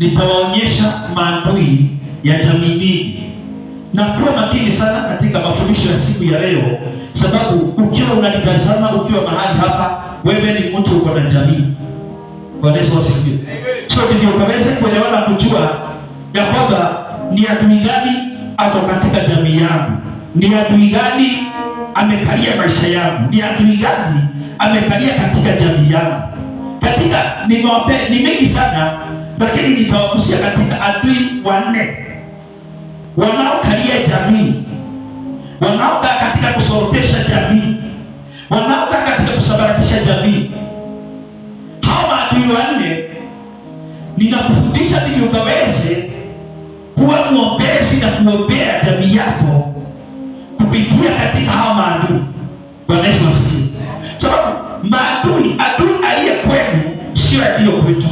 nitawaonyesha maadui ya jamii nyingi. Na kuwa makini sana katika mafundisho ya siku ya leo, sababu ukiwa unalitazama ukiwa mahali hapa, wewe ni mtu uko na jamii. Bwana Yesu asifiwe. So ndio ukaweze kuelewana, kujua ya kwamba ni adui gani ako katika jamii yangu, ni adui gani amekalia maisha yangu, ni adui gani amekalia katika jamii yangu. Katika ni mengi sana, lakini nitawagusia katika adui wanne wanaokalia jamii, wanaokaa katika kusorotesha jamii, wanaokaa katika kusabaratisha jamii. Hao maadui wanne ninakufundisha ili ukaweze kuwa mwombezi na kuombea jamii yako kupitia katika hao maadui. Bwana Yesu asifiwe. Sababu adui aliye kwenu sio aliye kwetu.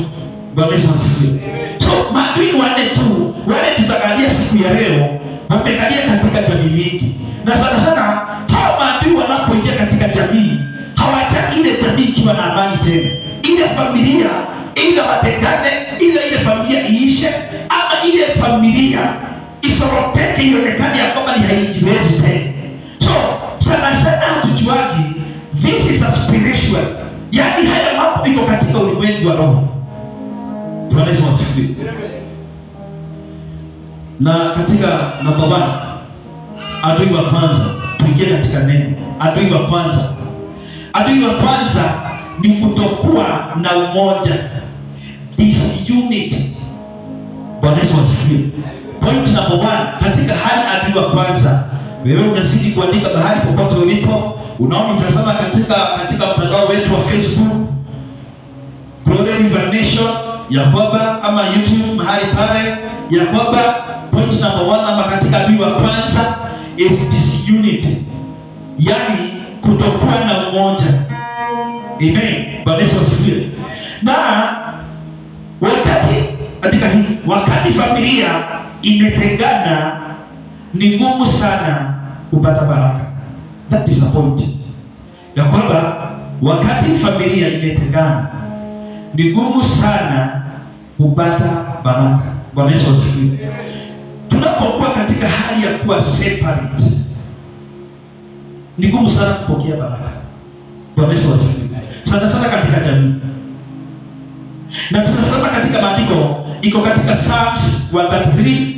Bwana Yesu asifiwe. So maadui wanne tu, wale tutakalia siku ya leo, wamekalia katika jamii nyingi. Na sana sana hao maadui wanapoingia katika jamii, hawataki ile jamii ikiwa na amani tena. Ile familia ile watengane, ile familia iishe, ama ile familia isoroteke, ionekane ya kwamba ni haijiwezi tena. So sana sana hatujuagi this is a spiritual, yani haya mambo iko katika ulimwengu wa roho. Bwana Yesu asifiwe. Na katika namba 1, adui wa kwanza, tuingie katika neno. Adui wa kwanza ni kutokuwa na umoja, disunity. Bwana Yesu asifiwe. Point number 1, katika hali adui wa kwanza, wewe unazidi kuandika bahali popote ulipo, unaonitazama katika mtandao wetu wa Facebook Glory River Nation ya kwamba, ama YouTube mahali pale ya kwamba, point number 1 ama katika adui wa kwanza is disunity, yani kutokuwa na umoja. Amen. Bwana Yesu asifiwe. Na wakati familia imetengana, ni ngumu sana kupata baraka. That is a point. Ya kwamba wakati familia imetengana, ni ngumu sana kupata baraka. Bwana Yesu asifiwe. Tunapokuwa katika hali ya kuwa separate, ni ngumu sana kupokea baraka. Bwana Yesu asifiwe. Sana sana katika jamii. Na tunasema katika maandiko, iko katika Psalms 133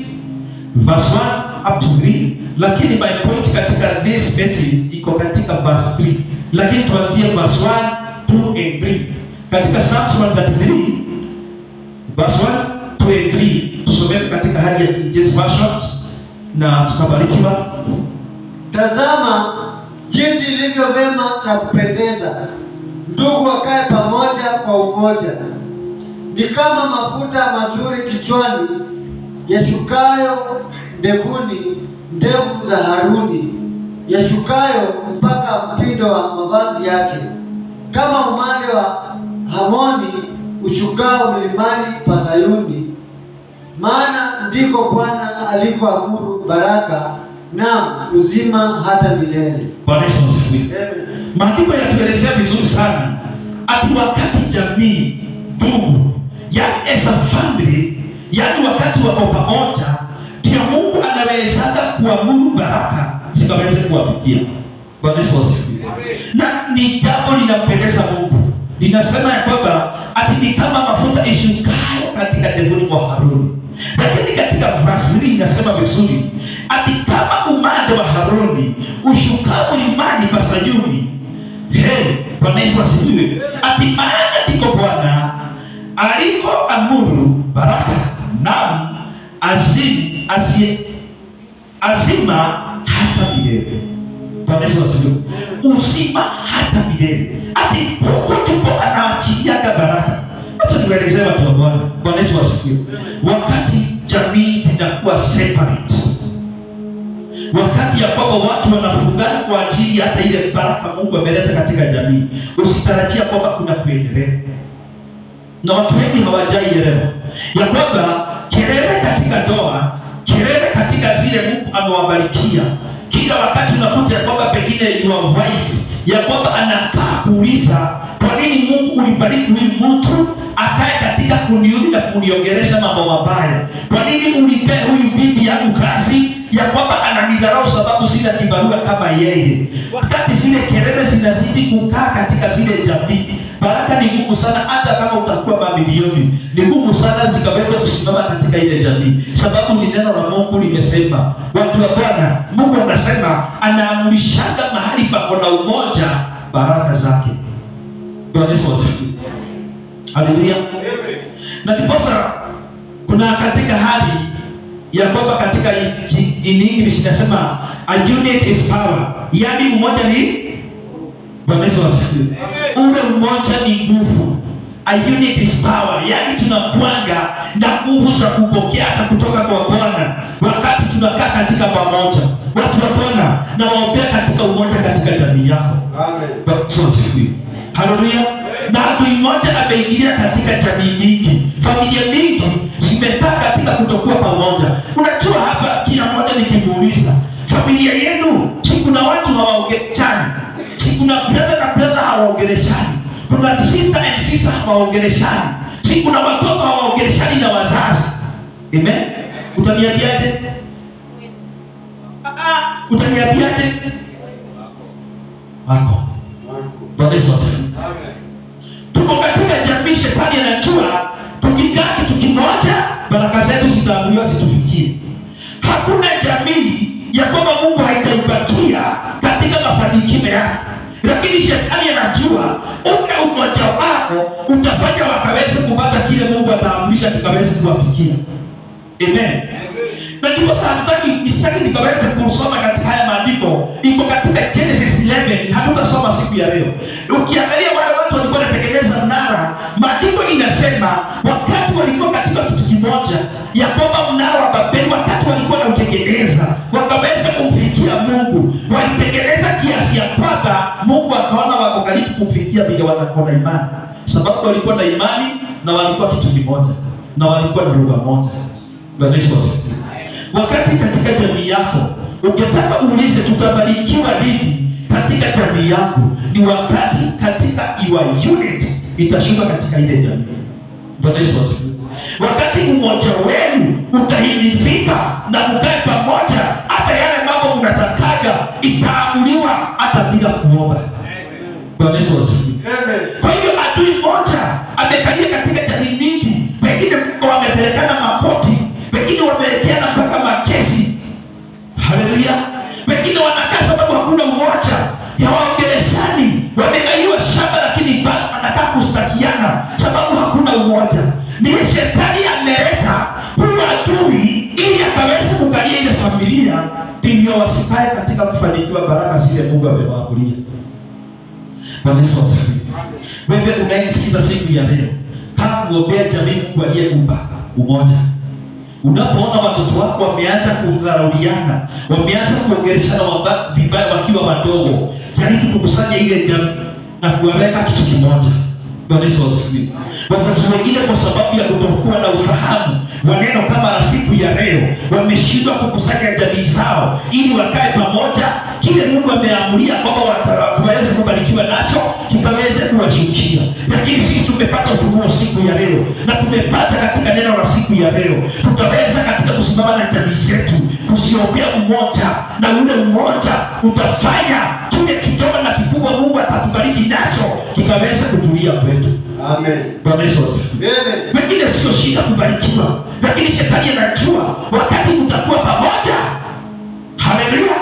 verse 1 up to 3, lakini by point katika this message iko katika verse 3. Lakini tuanzie verse 1, 2 and 3. Katika Psalms 133 verse 1, 2 and 3, tusome katika hali ya King James Version na tutabarikiwa. Tazama jinsi ilivyo vema na kupendeza ndugu wakae pamoja kwa umoja. Ni kama mafuta mazuri kichwani yashukayo ndevuni, ndevu za Haruni, yashukayo mpaka mpindo wa mavazi yake, kama umande wa Hamoni ushukao milimani pa Sayuni. Maana ndiko Bwana alikoamuru baraka na uzima hata milele. Bwana Yesu asifiwe. Maandiko yatuelezea vizuri sana ati wakati jamii, ndugu, yani as a family, yani wakati wako pamoja, pia Mungu anawezaga kuamuru baraka zikaweze kuwafikia. Bwana Yesu asifiwe. Na ni jambo linampendeza Mungu. Linasema ya kwamba ati ni kama mafuta ishukayo katika ndevuni mwa Haruni. Lakini katika verse 3 inasema vizuri ati kama umande wa Haruni ushukao mlimani pa Sayuni. Bwana Yesu asifiwe. Ati maana ndiko Bwana alikoamuru baraka na azima hata milele. Bwana Yesu asifiwe. Uzima hata milele. Ati huko ndipo anaachilia baraka. Acha niwaelezee watu wa Bwana. Bwana Yesu asifiwe. Wakati jamii zinakuwa separate, wakati ya kwamba watu wanafungana kwa ajili hata ile baraka Mungu ameleta katika jamii, usitarajia kwamba kuna kuendelea. Na watu wengi hawajaielewa ya kwamba kelele katika ndoa, kelele katika zile Mungu amewabarikia, kila wakati unakuta ya kwamba pengine your wife ya kwamba anakaa kuuliza kwa nini Mungu ulibariki huyu mtu akae katika kuniudhi na kuniongelesha mambo mabaya? Kwa nini ulipea huyu bibi yangu kazi ya kwamba ananidharau sababu sina kibarua kama yeye? Wakati zile kelele zinazidi kukaa katika zile jamii, baraka ni ngumu sana. Hata kama utakuwa mamilioni, ni ngumu sana zikaweza kusimama katika ile jamii, sababu ni neno la Mungu limesema. Watu wa Bwana, Mungu anasema anaamrishanga mahali pako na umoja baraka zake. Bwana Yesu asifiwe. Haleluya. Na ndiposa kuna katika hali ya kwamba katika in English inasema a unit is power, yaani umoja ni, Bwana Yesu asifiwe, ule umoja ni nguvu. A unit is power, yaani tunakuanga na nguvu za kupokea hata kutoka kwa Bwana wakati tunakaa katika pamoja. Watu wa Bwana, na waombea katika umoja katika jamii yako. Amen. Bwana Yesu asifiwe. Haleluya. Na adui mmoja ameingilia katika jamii mingi, familia mingi zimekaa katika kutokuwa pamoja. Unajua hapa kila mmoja nikimuuliza, familia yenu si kuna watu hawaongeleshani, si kuna brother na brother hawaongeleshani, kuna sister and sister hawaongeleshani, si kuna watoto hawaongeleshani na wazazi. Amen. Utaniambiaje? Utaniambiaje? Wako. Bwana Yesu asifiwe. Amen. Tuko katika jamii, shetani anajua tukikaa kitu kimoja baraka zetu zitaamriwa zitufikie. Hakuna jamii ya kwamba Mungu haitaibakia katika mafanikio yake, lakini shetani anajua ule umoja wako utafanya wakaweze kupata kile Mungu ataamrisha kikaweze kuwafikia. Amen. Na ndipo sasa hatutaki nikaweze kusoma katika haya maandiko. Iko katika Genesis 11, hatutasoma siku ya leo. Ukiangalia wale watu walikuwa wanatengeneza mnara, maandiko inasema wakati walikuwa katika kitu kimoja, ya kwamba mnara wa Babeli wakati walikuwa wanautengeneza wakaweza kumfikia Mungu, walitengeneza kiasi ya kwamba Mungu akaona wako karibu kumfikia bila wanakuwa na imani, sababu walikuwa na imani na walikuwa kitu kimoja na walikuwa na lugha moja. Bwana Yesu asifiwe. Wakati katika jamii yako ukitaka uulize tutabarikiwa lini katika jamii yako, ni wakati katika your unit itashuka katika ile jamii. Bwana Yesu asifiwe. Wakati umoja wenu utahimilika na mkae pamoja, hata yale mambo mnatakaga itaamuliwa hata bila kuomba. Bwana Yesu asifiwe. Kwa hiyo adui mmoja amekalia katika jamii nyingi, pengine wamepelekana makoti, pengine wamewekeana mpaka makesi. Haleluya. Pengine wanakaa sababu hakuna umoja, hawaongeleshani, wamegaiwa shamba lakini bado wanakaa kustakiana sababu hakuna umoja. Ni shetani ameleta huyu adui ili akaweze kukalia ile familia, ndio wasikae katika kufanikiwa baraka zile Mungu amewaamulia. Bwana Yesu asifiwe. Wewe unaisikiza siku ya leo, kama kuombea jamii Mungu aliyekupa umoja. Unapoona watoto wako wameanza kudharauliana, wameanza kuongeleshana vibaya wakiwa wadogo, jaribu kukusanya ile jamii na kuweka kitu kimoja. Bwana Yesu asifiwe. Wazazi wengine kwa sababu ya kutokuwa na ufahamu wa neno kama la siku ya leo, wameshindwa kukusanya jamii zao ili wakae pamoja, kile Mungu ameamulia kwamba waweze kubarikiwa nacho kikaweze kuwashukia. Lakini sisi tumepata ufunuo siku ya leo, na tumepata katika neno la siku ya leo, tutaweza katika kusimama na jamii zetu kusiombea umoja, na ule umoja utafanya kile kidogo na kikubwa Mungu atatubariki nacho kikaweza kutulia kwetu. Amen. Bwana Yesu asifiwe. Wengine sio shida kubarikiwa, lakini shetani anajua wakati mtakuwa pamoja, haleluya,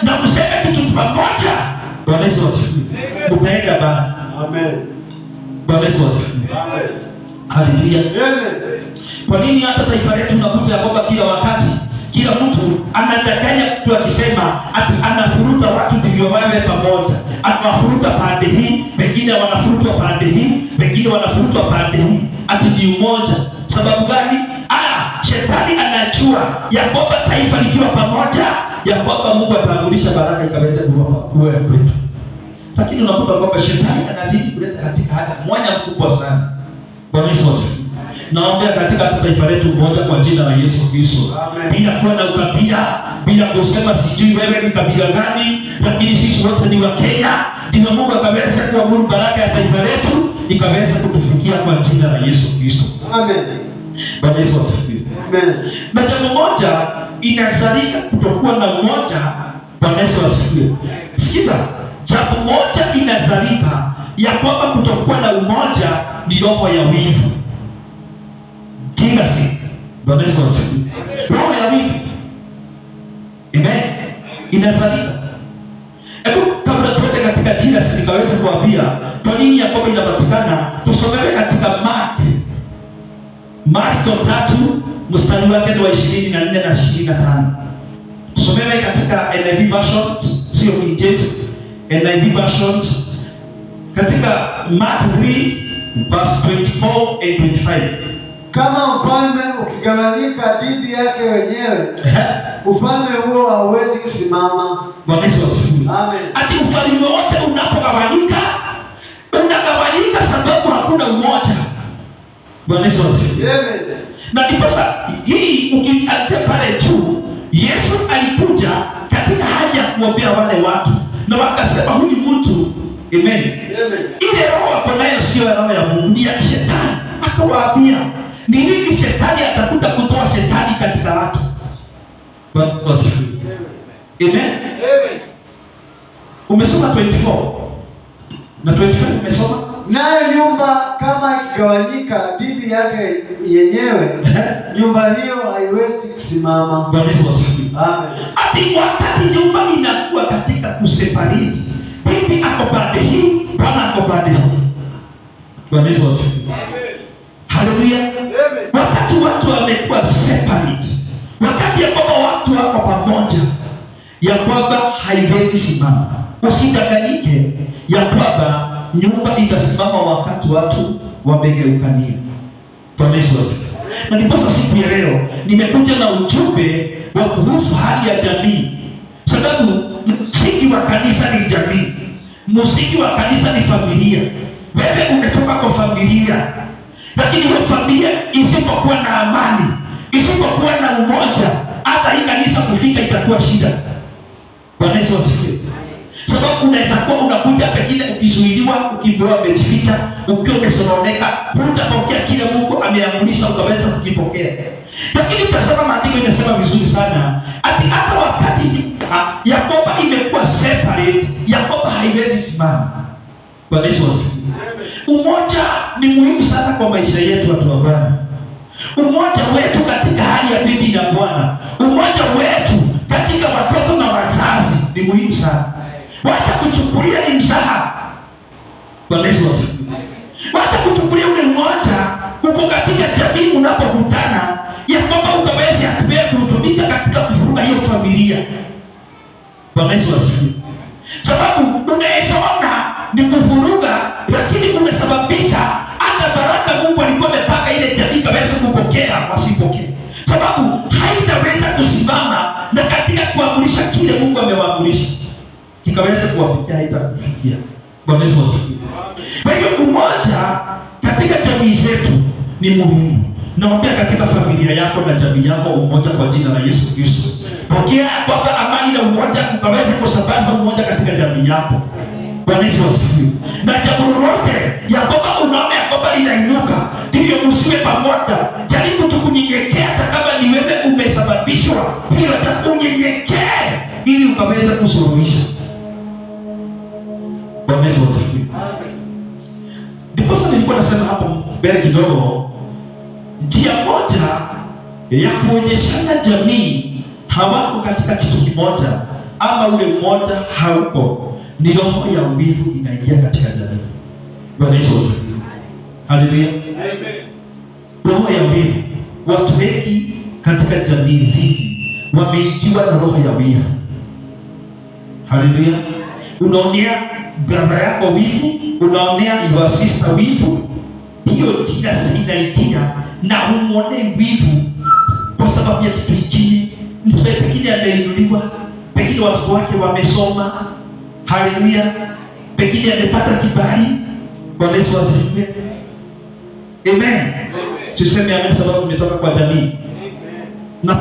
na mseme kitu pamoja, Bwana Yesu asifiwe, utaenda bana. Amen. Bwana Yesu asifiwe. Amen. Haleluya. Kwa nini hata taifa letu tunakuta kwamba kila wakati kila mtu anadanganya mtu akisema ati anafuruta watu ndivyo wawe pamoja, anafuruta pande hii, pengine wanafurutwa pande hii, pengine wanafurutwa pande hii, ati ni umoja. Sababu gani? Shetani anajua ya kwamba taifa likiwa pamoja, ya kwamba Mungu ataamrisha baraka ikaweze kuwa kwetu. Lakini unakuta kwamba shetani anazidi kuleta katika hata mwanya mkubwa sana. Bwana Yesu asifiwe. Naombea katika taifa letu moja kwa jina la Yesu Kristo. Bila kuwa na ukabila, bila kusema sijui wewe ni kabila gani, lakini sisi wote ni wa Kenya. Ndio Mungu akaweza kuamuru baraka ya taifa letu ikaweza kutufikia kwa jina la Yesu Kristo. Amen. Bwana Yesu asifiwe. Amen. Na jambo moja inazalika kutokuwa na umoja. Bwana Yesu asifiwe. Sikiza, jambo moja inazalika ya kwamba kutokuwa na umoja ni roho ya wivu. Jealousy. Bwana Yesu asifiwe. Roho ya wivu. Amen. Inazalika. Hebu kabla tuende katika jealousy nikaweza kuambia kwa nini Yakobo inapatikana, tusomewe katika Marko 3 mstari wake wa 24 na 25. Tusomewe katika NIV version, sio King James, NIV version, katika Mark 3 verse 24 and 25. Kama ufalme ukigawanyika dhidi yake wenyewe, ufalme huo hauwezi kusimama. Bwana Yesu asifiwe. Amen. Ati ufalme wote unapogawanyika, unagawanyika sababu hakuna umoja. Bwana Yesu asifiwe. Amen. Na ndipo hii ukianzia pale juu, Yesu alikuja katika hali ya kuombea wale watu na wakasema huyu mtu, amen. Amen. Ile roho ako nayo sio roho ya Mungu, ni ya shetani. Akawaambia ni nini shetani atakuja kutoa shetani katika watu. Bwana asifiwe. Amen. Amen. Umesoma 24 na 25 umesoma? Nayo nyumba kama ikigawanyika dhidi yake yenyewe, nyumba hiyo haiwezi kusimama. Bwana asifiwe. Amen. Ati wakati nyumba inakuwa katika kuseparate, bibi ako pande hii, bwana ako pande hii. Bwana asifiwe. Amen. Haleluya. Amen. Wakati watu wamekuwa separate, wakati ya kwamba watu wako pamoja, ya kwamba haiwezi simama. Usidanganyike ya kwamba nyumba itasimama wakati watu wamegeukania. Bwana asifiwe. Na ndipo siku ya leo nimekuja na ujumbe wa kuhusu hali ya jamii, sababu msingi wa kanisa ni jamii, msingi wa kanisa ni familia. Wewe umetoka kwa familia, lakini hiyo familia isipokuwa na amani, isipokuwa na umoja, hata hii kanisa kufika itakuwa shida. Bwana Yesu asifiwe. Sababu unaweza kuwa unakuja pengine ukizuiliwa, ukiambiwa umejificha, ukiwa umesononeka, hutapokea kile Mungu ameamrisha ukaweza kukipokea. Lakini tasema maandiko inasema vizuri sana, ati hata wakati Yakobo imekuwa separate, Yakobo haiwezi simama. Bwana Yesu asifiwe. Umoja ni muhimu sana kwa maisha yetu watu wa Bwana. Umoja wetu katika hali ya bibi na bwana, umoja wetu katika watoto na wazazi ni muhimu sana. Wacha kuchukulia ni mzaha. Bwana Yesu asifiwe. Wacha kuchukulia ule umoja uko katika jamii unapokutana, ya kwamba ukaweza kutumika katika kuvuruga hiyo familia. Bwana Yesu asifiwe. Sababu unaweza ona ni kuvuruga, lakini umesababisha hata baraka Mungu alikuwa amepanga ile jamii kaweza kupokea wasipokee. Sababu haitaweza kusimama na katika kuamrisha kile Mungu amewaamrisha kikaweza kuwafikia, haitakufikia. Bwana Yesu asifiwe. Kwa hiyo umoja katika jamii zetu ni muhimu. Naombea katika familia yako na jamii yako umoja kwa jina la Yesu Kristo. Pokea kwamba amani na umoja ukaweza kusambaza umoja katika jamii yako. Bwana Yesu asifiwe. Na jambo lolote ya kwamba unaona ya kwamba linainuka, ndivyo msiwe pamoja. Jaribu tu kunyenyekea, hata kama ni wewe umesababishwa hilo, unyenyekee ili ukaweza kusuluhisha. Bwana Yesu asifiwe. Ndipo sasa nilikuwa nasema hapo mbele kidogo, njia moja ya kuonyeshana jamii hawako katika kitu kimoja ama ule mmoja hauko, ni roho ya wivu inaingia katika jamii. Bwana Yesu asifiwe. Haleluya. Amen. Roho ya wivu, watu wengi katika jamii hizi wameingiwa na roho ya wivu. Haleluya. Unaonea brother yako wivu, unaonea your sister wivu, hiyo jina inaingia na umuone wivu kwa sababu ya kitu kingine. Pengine ameinuliwa, pengine watu wake wamesoma. Haleluya. Pengine amepata kibali. Bwana Yesu asifiwe. Amen. Tuseme amen sababu umetoka kwa jamii. Na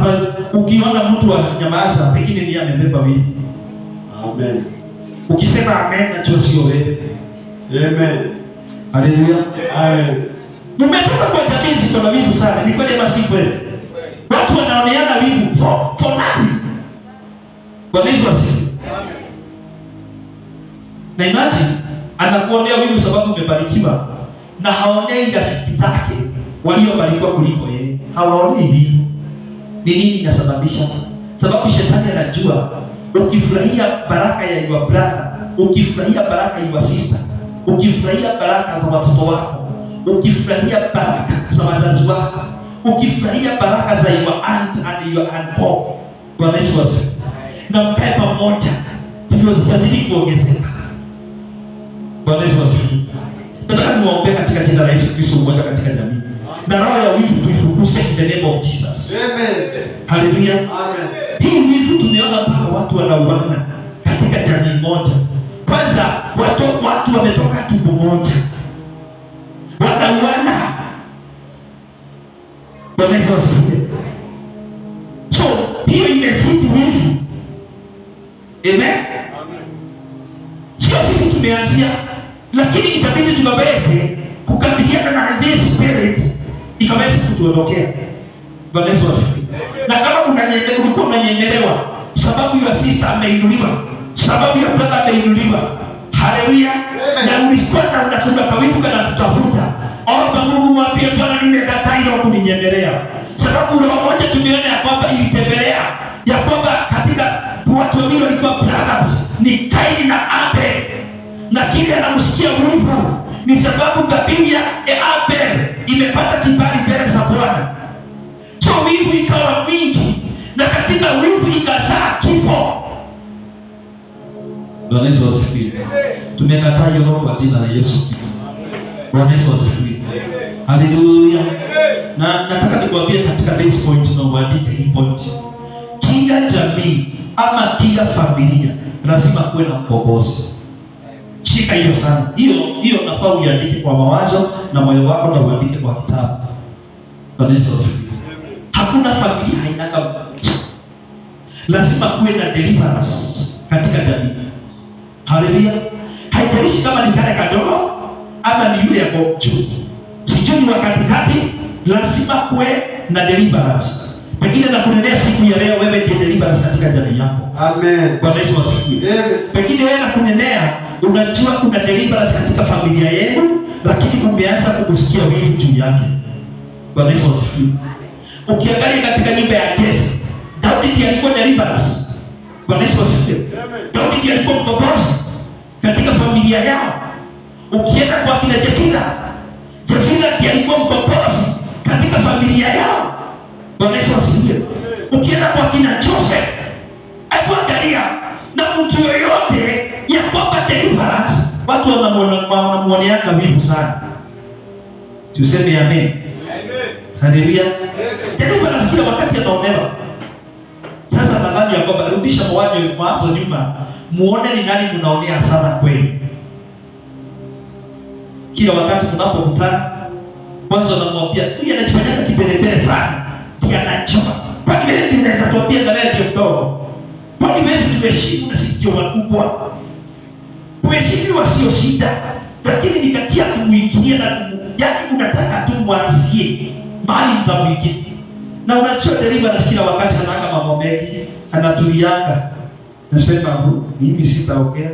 ukiona mtu wa nyamaza, pengine ndiye amebeba wivu. Amen. Ukisema amen najua sio wewe. Amen. Haleluya. Amen. Mmetoka kwa jamii ziko na wivu sana. Ni kweli ama si kweli? Watu wanaoneana wivu for nani? Bwana Yesu asifiwe. Amen. Na imagine anakuonea wivu sababu umebarikiwa na haonei rafiki zake waliobarikiwa kuliko yeye. Hawaonei wivu. Ni nini inasababisha? Sababu shetani anajua ukifurahia baraka ya your brother, ukifurahia baraka ya your sister, ukifurahia baraka za watoto wako, ukifurahia baraka za wazazi wako, ukifurahia baraka za your aunt and your uncle, Bwana Yesu asifiwe, na mkae pamoja, ndio zitazidi kuongezeka. Bwana Yesu asifiwe. Nataka niwaombe katika jina la Yesu Kristo mmoja katika jamii. Na roho ya wivu tuifukuse in the name of Jesus. Amen. Haleluya. Amen. Hii wivu tumeona mpaka watu wanauana katika jamii moja. Kwanza watu wametoka tumbo moja. Wanauana. Bwana Yesu asifiwe. So, hiyo imezidi wivu. Amen. Sio sisi tumeanzia, lakini itabidi tukaweze kukabiliana na this spirit ikaweze kutuondokea. Bwana Yesu asifiwe. Na kama ulikuwa unanyemelewa sababu ya sister ameinuliwa, sababu ya brother ameinuliwa, haleluya, na ulikuwa na unakuwa kawivu kana kutafuta, omba Mungu mwambie Bwana, nimekataa hilo kuninyemelea. Sababu roho moja tumeona ya kwamba ilitembelea ya kwamba katika watu wawili walikuwa brothers, ni Kaini na Abel, na kile anamsikia wivu ni sababu dhabihu ya Abel imepata kibali mbele za Bwana. So wivu ikawa mingi, na katika wivu ikazaa kifo. Bwana Yesu asifiwe. Tumekataa hiyo roho kwa jina la Yesu. Bwana Yesu asifiwe. Haleluya. Na nataka nikwambie katika this point na uandike hii point. Kila jamii ama kila familia lazima kuwe na mkombozi. Shika hiyo sana. Hiyo nafaa uandike kwa mawazo na moyo wako na uandike kwa kitabu. Bwana Yesu asifiwe. Hakuna familia hainaka. Lazima kuwe na deliverance katika jamii. Haleluya. Haijalishi kama ni kale kadogo ama ni yule yako juu. Sijui ni wakati kati, lazima kuwe na deliverance. Pengine na kunenea siku ya leo wewe ndiye deliverance katika jamii yako. Amen. Bwana Yesu asifiwe. Pengine wewe na kunenea unajua kuna deliverance katika familia yenu, lakini umeanza kukusikia wivu juu yake. Bwana Yesu asifiwe. Ukiangalia katika nyumba ya Jesse, Daudi ndiye alikuwa deliverance. Bwana Yesu asifiwe. Daudi ndiye alikuwa mkombozi katika familia yao. Ukienda kwa kina Jefila ndiye alikuwa mkombozi katika familia yao. Bwana Yesu asifiwe. Ukienda kwa kina Joseph, akuangalia na mtu yoyote ya kwamba deliverance, watu wanamuoneana wivu sana. Tuseme amen. Amen. Haleluya. Deliverance kila wakati anaonewa. Sasa nadhani ya kwamba rudisha mwanzo nyuma, muone ni nani mnaonea sana kweli. Kila wakati tunapokutana, kwanza namwambia huyu anajifanya kiberebere sana, ndiye anajua. Kwa nini wewe unaweza tuambia na wewe ndio mdogo? Kwa nini wewe tumeshimu na sio wakubwa? Kuheshimiwa sio shida, lakini nikatia kumuingilia na yaani unataka tu mwanzie mahali mtamuingia. Na unachua deliverance kila wakati anataka mambo mengi, anatulianga. Nasema mimi sitaongea.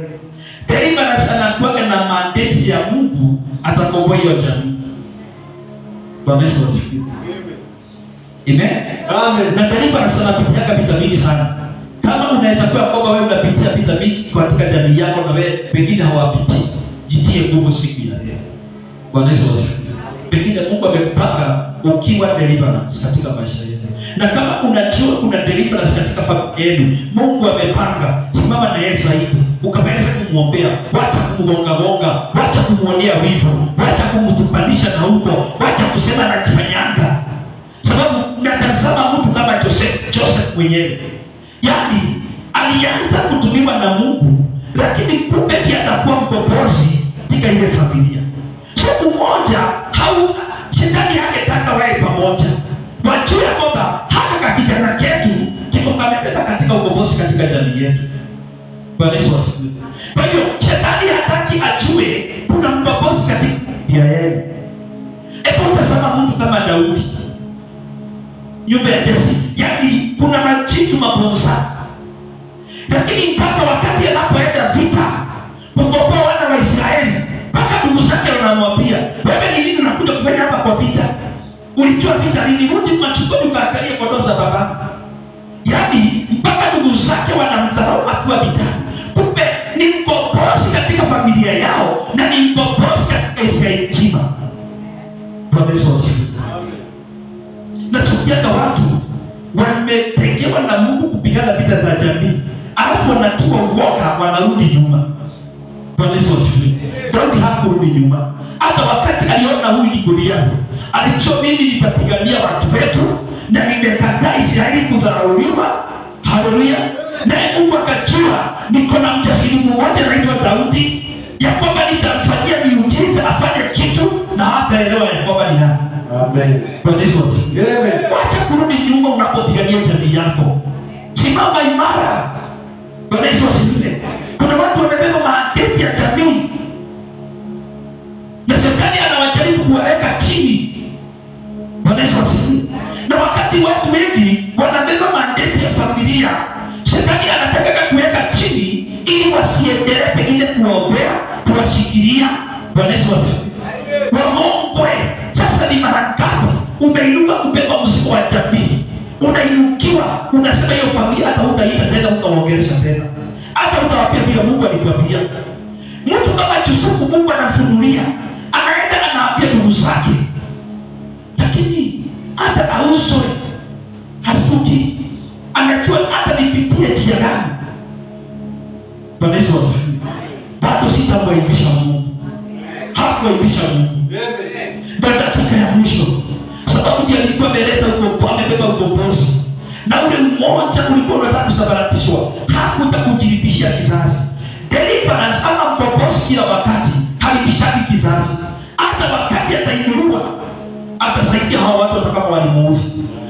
Deliverance anakuwa na mandate ya Mungu atakomboa hiyo jamii. Bwana Yesu asifiwe. Amen. Amen. Na deliverance anapitia vita mingi sana. Kama unaweza kuwa kwamba wewe unapitia vita mingi katika jamii yako na wewe pengine hawapitii, jitie nguvu siku ya leo. Bwana Yesu asifiwe. Pengine Mungu amepanga ukiwa deliverance katika maisha yako. Na kama unajua kuna deliverance katika familia yenu, Mungu amepanga, simama na yeye zaidi. Ukaweza kumwombea, wacha kumgonga, wacha kumuonea wivu, wacha kumtupandisha na huko, wacha kusema anajifanyanga. Sababu natazama mtu kama Joseph mwenyewe. Yaani alianza kutumiwa na Mungu, lakini kumbe pia atakuwa mkombozi katika ile familia. So umoja shetani haketaka wae pamoja. Wajua kwamba haka kijana ketu kiko kamebeba katika ukombozi katika jamii yetu. Bwana Yesu asifiwe. Kwa hiyo shetani hataki ajue kuna mbabosi katika ya yeye. Hebu tazama mtu kama Daudi, nyumba ya Jesse, yaani kuna majitu mabonsa, lakini mpaka wakati anapoenda vita kukomboa wana wa Israeli, mpaka ndugu zake wanamwambia, wewe ni nini unakuja kufanya hapa kwa vita? Ulijua vita lini? Rudi machukoni ukaangalie kondoo za baba. Yaani mpaka ndugu zake wanamdharau akiwa vitani. Kumbe ni mkombozi katika familia yao na ni mkombozi katika Israeli nzima. Bwana Yesu asifiwe. Na tukiaga watu wametengewa na Mungu kupigana vita za jamii, alafu wanatua uoga, wanarudi nyuma. Bwana Yesu asifiwe. Daudi hakurudi nyuma. Hata wakati aliona huyu ni Goliathi, alicho mimi nitapigania watu wetu na nimekataa Israeli kudharauliwa. Haleluya. Naye Mungu akajua niko na mjasiri mmoja anaitwa Daudi, ya kwamba nitamfanyia miujiza afanye kitu na hataelewa ya kwamba ni nani. Amen. Bwana Yesu asifiwe. Wacha kurudi nyuma unapopigania jamii yako. Simama imara. Bwana Yesu asifiwe. Kuna watu wamebeba maadili ya jamii na shetani anawajaribu kuwaweka chini. Bwana Yesu asifiwe. Na wakati watu wengi wanabeba maadili ya familia, shetani anataka kuweka chini ili wasiendelee pengine kuwaombea, kuwashikilia. Bwana Yesu asifiwe. Wahongwe. Sasa ni mara ngapi umeinuka kubeba mzigo wa jamii, unainukiwa, unasema hiyo familia hata hutaita tena, utaongelesha tena, hata utawapia bila Mungu alikwambia. Mtu kama Yusufu Mungu anamfunulia, anaenda anaambia ndugu zake, lakini hata auswe hasuki, anajua hata nipitie njia gani. Bwana Yesu asifiwe. Bado sitamwaibisha Mungu. Hakuaibisha Mungu. Baada dakika ya mwisho, sababu ndiye alikuwa ameleta ukombozi, amebeba ukombozi, na ule mmoja ulikuwa unataka kusabaratishwa, hakuta kujilipishia kizazi. Deliverance ama ukombozi kila wakati halipishaki kizazi. Hata wakati atainuliwa, atasaidia hao watu watakao walimuuza.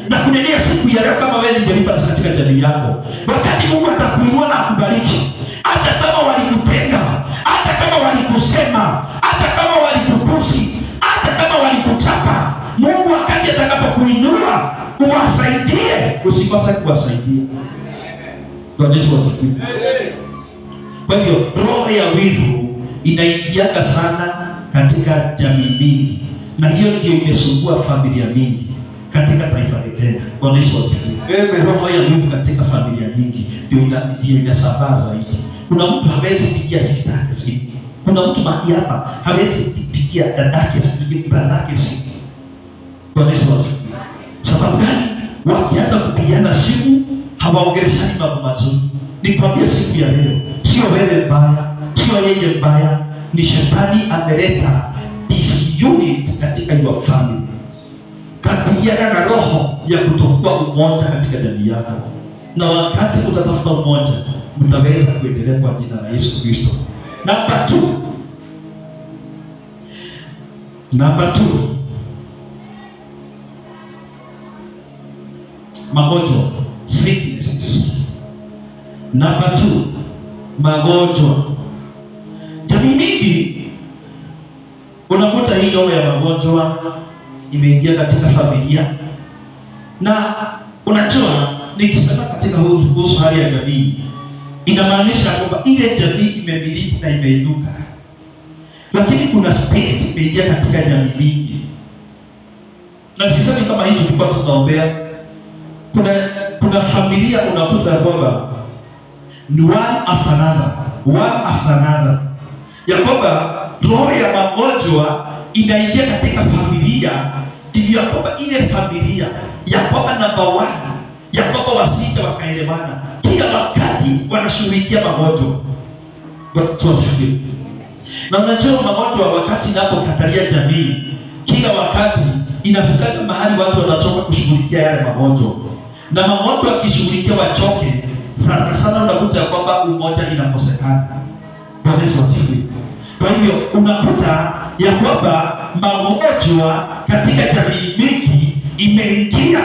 Na kunenea siku ya leo, kama wewe ni deliverance katika jamii yako, wakati Mungu atakuinua na akubariki, hata kama walikutenga, hata kama walikusema, hata kama walikutusi, hata kama walikuchapa, Mungu wakati atakapokuinua uwasaidie, usikose kuwasaidia. Bwana Yesu asifiwe. Kwa hiyo roho ya wivu inaingiaga sana katika jamii mingi, na hiyo ndio imesumbua familia mingi katika taifa la Kenya. Bwana Yesu asifiwe. Roho ya wivu katika familia nyingi ndio inasambaa zaidi. Kuna mtu hawezi kupigia sister yake simu. Kuna mtu mahali hapa hawezi kupigia dadake simu, bradake simu. Bwana Yesu asifiwe. Sababu gani? Wakianza kupigiana simu hawaongeleshani mambo mazuri. Nikwambia siku ya leo, sio wewe mbaya, sio yeye mbaya, ni shetani ameleta disunity katika your family. Kapigana na roho ya kutokuwa umoja katika jamii yako, na wakati utatafuta umoja, mtaweza kuendelea kwa jina la Yesu Kristo. Number two, magonjwa, sicknesses. Number 2, magonjwa. Jamii mingi unakuta hii roho ya magonjwa imeingia katika familia, na unajua nikisema katika kuhusu hali ya jamii, inamaanisha kwamba ile jamii imemiliki na imeinuka, lakini kuna spirit imeingia katika jamii mingi. Na sisemi kama hii tulikuwa tunaombea, kuna familia unakuta kwamba ni one after another, ya kwamba roho ya magonjwa inaingia katika familia, ndivyo ya kwamba ile familia ya kwamba number 1 ya kwamba wasije wakaelewana, kila wakati wanashughulikia magonjwa. Na unajua magonjwa wakati inapokatalia jamii, kila wakati inafika mahali watu wanachoka kushughulikia yale magonjwa, na magonjwa akishughulikia wachoke sana, unakuta ya kwamba umoja inakosekana. Bwana Yesu asifiwe. Kwa hivyo unakuta ya kwamba magonjwa katika jamii mingi imeingia,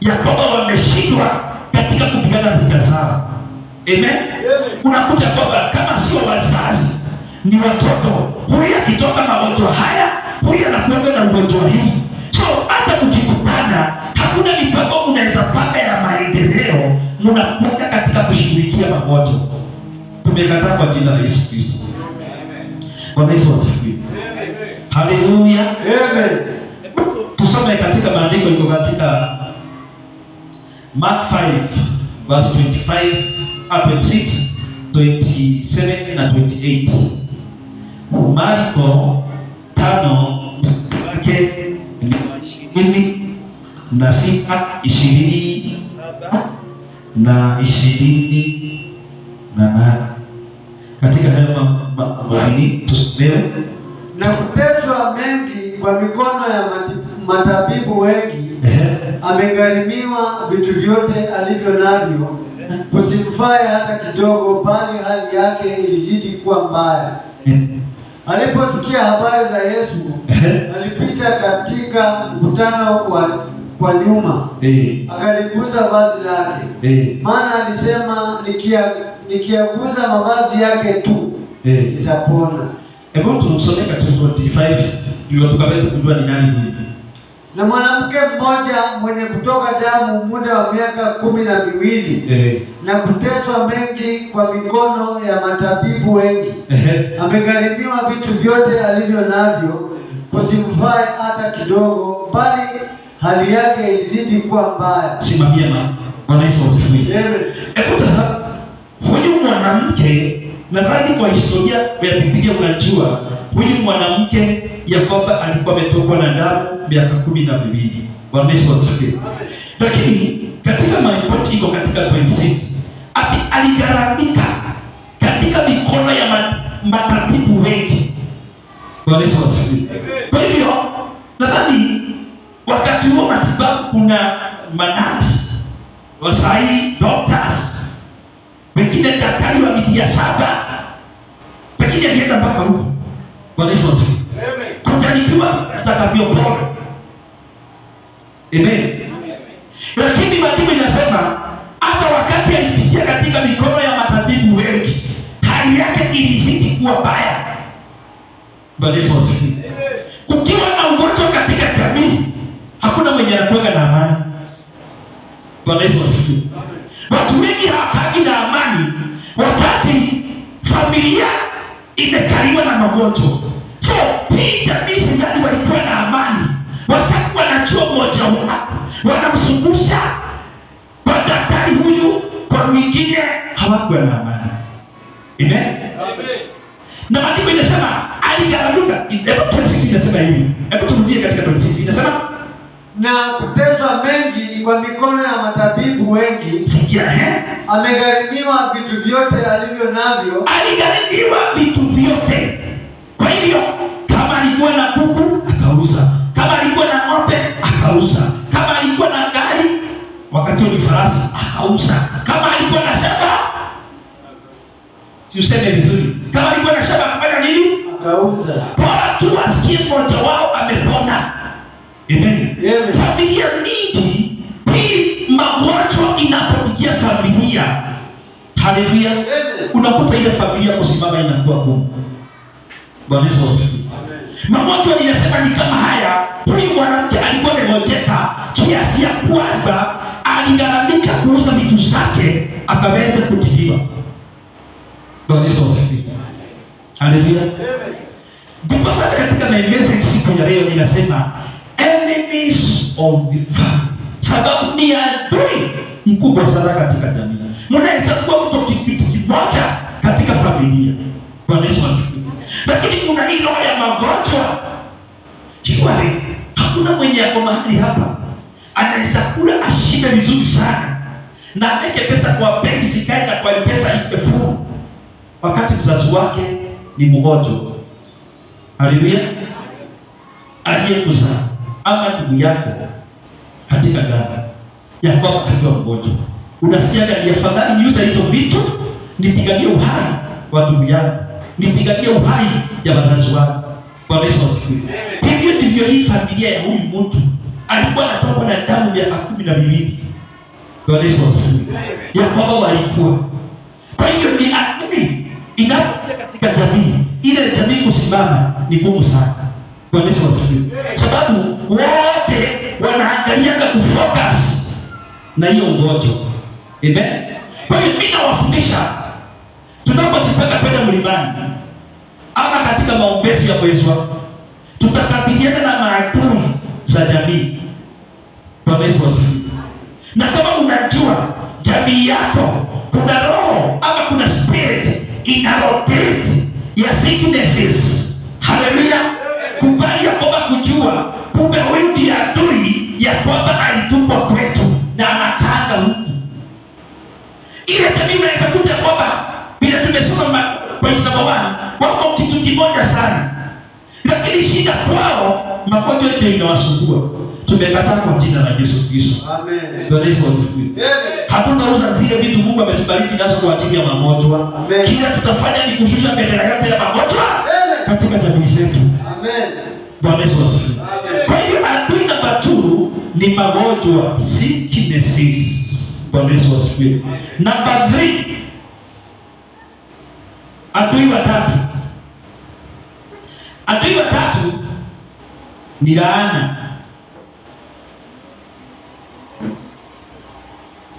ya kwamba wameshindwa katika kupigana vita zao. Amen. Unakuta kwamba kama sio wazazi ni watoto, huyu akitoka magonjwa haya, huyu anakwenda na ugonjwa hii. So hata mkikutana, hakuna mipango mnaweza panga ya maendeleo, mnakwenda katika kushughulikia magonjwa. Tumekataa kwa jina la Yesu Kristo. Bwana Yesu asifiwe. Haleluya. Amen. Tusome katika maandiko iko katika Mark 5 verse 25 up 26, 27 na 28. Marko 5 mstari na 6, 27 na 28. Katika hayo mawili tusilewe. Na kuteswa mengi kwa mikono ya matabibu wengi, amegharimiwa vitu vyote alivyo navyo, kusimfaye hata kidogo, bali hali yake ilizidi kuwa mbaya. Aliposikia habari za Yesu, alipita katika mkutano kwa nyuma, akaliguza vazi lake, maana alisema, nikiaguza mavazi yake tu nitapona. Hebu tusome katika 25 ndio tukaweza kujua ni nani huyu. Na mwanamke mmoja mwenye kutoka damu muda wa miaka 12 na kuteswa mengi kwa mikono ya matabibu wengi, amegharimiwa vitu vyote alivyo navyo, kusimfae hata kidogo, bali hali yake ilizidi kuwa mbaya. Simamia mama. Bwana Yesu asifiwe. Hebu tazama huyu mwanamke. Nadhani kwa historia ya Biblia unajua huyu mwanamke ya kwamba alikuwa ametokwa na damu miaka 12. Bwana Yesu asifiwe. Lakini katika maipoti iko katika 26 aligharamika katika mikono ya matabibu wengi. Bwana Yesu asifiwe. Kwa hivyo nadhani wakati huo matibabu kuna manasi, wasai, doctors, wengine daktari wa miti ya shaba, pengine alienda mpaka huko. Bwana Yesu asifiwe. Kujaribiwa atakavyopona. Amen. Lakini maandiko inasema hata wakati alipitia katika mikono ya matabibu wengi, hali yake ilizidi kuwa mbaya. Bwana Yesu asifiwe. Ukiwa na ugonjwa katika jamii, hakuna mwenye anakuwa na amani. Bwana Yesu asifiwe. Watu wengi hawakagi na amani wakati familia imekaliwa na magonjwa. So hii jamii sidhani walikuwa na amani wakati wanachua mmoja wao wanamsungusha kwa daktari huyu kwa mwingine, hawakuwa na amani. Amen. Na maandiko inasema aligharamika. Hebu 26 inasema hivi. Hebu turudie katika 26 inasema na kuteswa mengi kwa mikono ya matabibu wengi. Sikia, amegharimiwa vitu vyote alivyo navyo. Aligharimiwa vitu vyote. Kwa hivyo kama alikuwa na kuku akauza, kama alikuwa na ng'ombe akauza, kama alikuwa na gari wakati ni farasi akauza, kama alikuwa na shamba, si useme vizuri, kama alikuwa na shamba akafanya nini? Akauza. Bora tu asikie mmoja wao amepona. Amen. Familia mingi hii magonjwa inapoingia familia, haleluya, unakuta ile familia kusimama inakuwa ngumu. Bwana Yesu asifiwe. Magonjwa inasema ni kama haya. Huyu mwanamke alikuwa amegonjeka kiasi ya kwamba aligharamika kuuza vitu zake akaweza kutibiwa. Bwana Yesu asifiwe. Haleluya. Ndipo sasa katika message siku ya leo ninasema enemies of the family. Sababu ni adui mkubwa sana katika jamii. Mnaweza kuwa mtu kitu kimoja katika familia. Bwana Yesu asifiwe. Lakini kuna hii roho ya magonjwa. Kiwale, hakuna mwenye yako mahali hapa anaweza kula ashibe vizuri sana na aweke pesa kwa benki sikaenda kwa pesa ipefu wakati mzazi wake ni mgonjwa. Haleluya. Aliyekuzaa ama ndugu yako katika ghala ya kwamba akiwa mgonjwa, unasikia ni afadhali niuze hizo vitu nipiganie uhai wa ndugu yangu, nipiganie uhai ya wazazi wangu. Bwana Yesu asifiwe. Hivyo ndivyo hii familia ya huyu mtu alikuwa anatoka na damu miaka 12. Bwana Yesu asifiwe. Ya kwamba walikuwa Kwa hiyo ni adui inapokuja katika jamii, ile jamii kusimama ni ngumu sana. Kwa Yesu asifiwe. Sababu wote wanaangaliaga kufocus na hiyo ugonjwa. Amen. Kwa hiyo mimi nawafundisha tunapojipanga kwenda mlimani ama katika maombezi ya mwezi wako, tutakabiliana na maadui za jamii. Kwa Yesu asifiwe. Na kama unajua jamii yako kuna roho ama kuna spirit inarotate ya sicknesses, haleluya, kubali ya kwamba kujua kumbe huyu ndiye adui ya kwamba alitupwa kwetu na anakaanga huku. Ile jamii unaweza kuja kwamba bila tumesoma point number 1 wako kitu kimoja sana, lakini shida kwao magonjwa ndio inawasumbua. Tumekataa kwa jina la Yesu Kristo. Amen. Ndio Yesu asifiwe. Hatunauza zile vitu Mungu ametubariki nazo kwa ajili ya magonjwa. Kila tutafanya ni kushusha bendera yote ya magonjwa katika jamii zetu. Amen. Bwana Yesu asifiwe. Kwa hiyo adui namba 2 ni magonjwa, sicknesses. Bwana Yesu asifiwe. Namba 3, adui wa tatu. Adui wa tatu ni laana.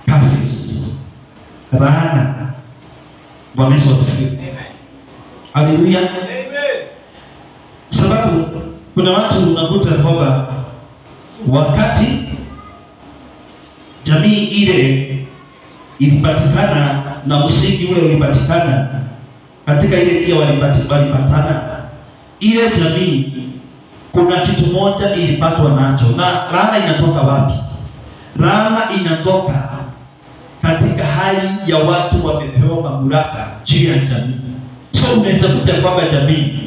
Curses. Laana. Bwana Yesu asifiwe. Haleluya. Sababu kuna watu unakuta kwamba wakati jamii ile ilipatikana na msingi ule ulipatikana katika ile njia walipatana, ile jamii kuna kitu moja ilipatwa nacho. Na laana inatoka wapi? Laana inatoka katika hali ya watu wamepewa mamlaka juu ya jamii. So unaweza kuta kwamba jamii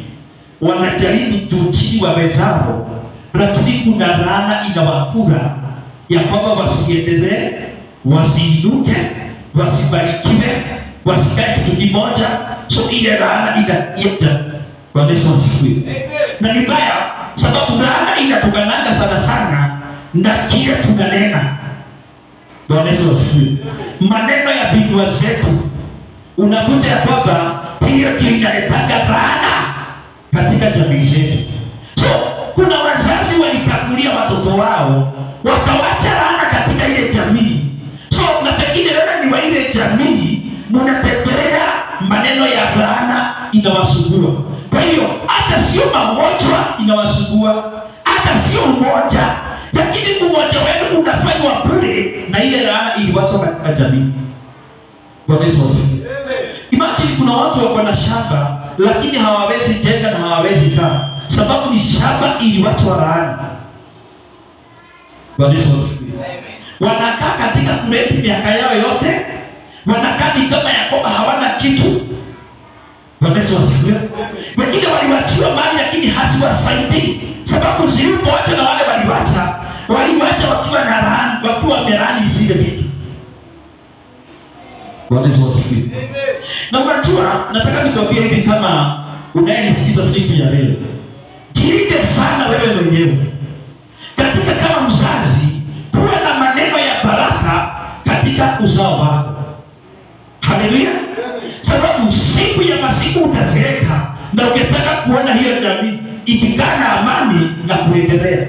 wanajaribu juu chini wawezao, lakini kuna laana inawakula ya kwamba wasiendelee, wasiinuke, wasibarikiwe, wasikae kitu kimoja. So ile laana inaita. Bwana Yesu asifiwe. Na ni mbaya sababu laana inatokananga sana sana na kile tunanena. Bwana Yesu asifiwe. Maneno ya vinywa zetu unakuta ya kwamba hiyo ndio inaletaga laana katika jamii zetu. So kuna wazazi walitangulia watoto wao wakawacha laana katika ile jamii. So na pengine wewe ni wa ile jamii, mnatembelea maneno ya laana inawasumbua. Kwa hiyo hata sio magonjwa inawasumbua, hata sio umoja, lakini umoja wenu unafanywa bure na ile laana iliwachwa katika jamii. Bwana Yesu asifiwe. Imagine kuna watu wako na shamba lakini hawawezi jenga na hawawezi kaa, sababu ni shamba iliwachwa laana. Bwana Yesu asifiwe. Wanakaa katika kuleti miaka yao yote, wanakaa ni kama ya kwamba hawana kitu. Bwana Yesu asifiwe. Wengine waliwachiwa mali lakini haziwasaidii, sababu zilipoacha na wale waliwacha wakiwa na laana, wakiwa wamelani zile vitu. Bwana Yesu asifiwe. Na unajua, nataka nikwambie hivi, kama unayenisikiza siku ya leo, jilinde sana wewe mwenyewe katika kama mzazi, kuwa na maneno ya baraka katika uzao wako. Haleluya. Sababu siku ya masiku utazeeka na ungetaka kuona hiyo jamii ikikaa na amani na kuendelea,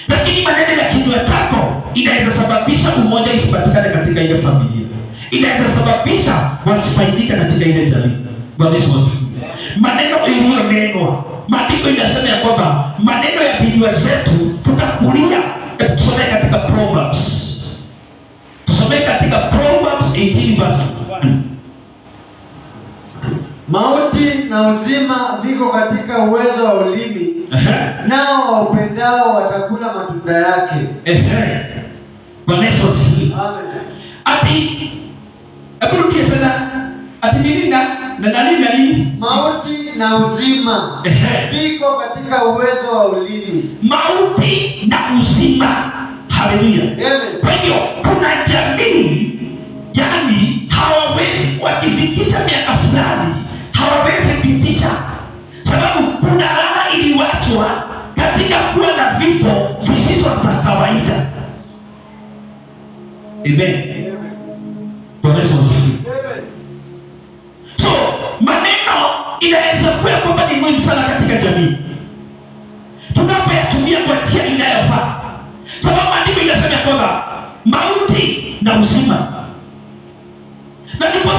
lakini maneno ya kinywa chako inaweza sababisha umoja isipatikane katika ile familia, inaweza sababisha wasifaidika katika ile jamii. Bwana Yesu asifiwe. Maneno iliyonenwa, maandiko inasema ya kwamba maneno ya vinywa zetu tutakulia. Tusome katika Proverbs. Tusome katika Proverbs 18 verse 1. Mauti na uzima viko katika uwezo wa ulimi, nao waupendao watakula matunda yake. Bwana Yesu asifiwe. Amen. Ati aburukie tena, ati nini na nini? Mauti na uzima viko katika uwezo wa ulimi. Mauti na uzima. Haleluya. Kwa hiyo kuna jamii, yani hawawezi wakifikisha miaka fulani, hawawezi pitisha, sababu kuna laana iliwachwa katika kuwa na vifo zisizo za kawaida. Amen. Bwana Yesu asifiwe. muhimu sana katika jamii tunapoyatumia kwa njia inayofaa, sababu maandiko inasema kwamba mauti na uzima, na ndipo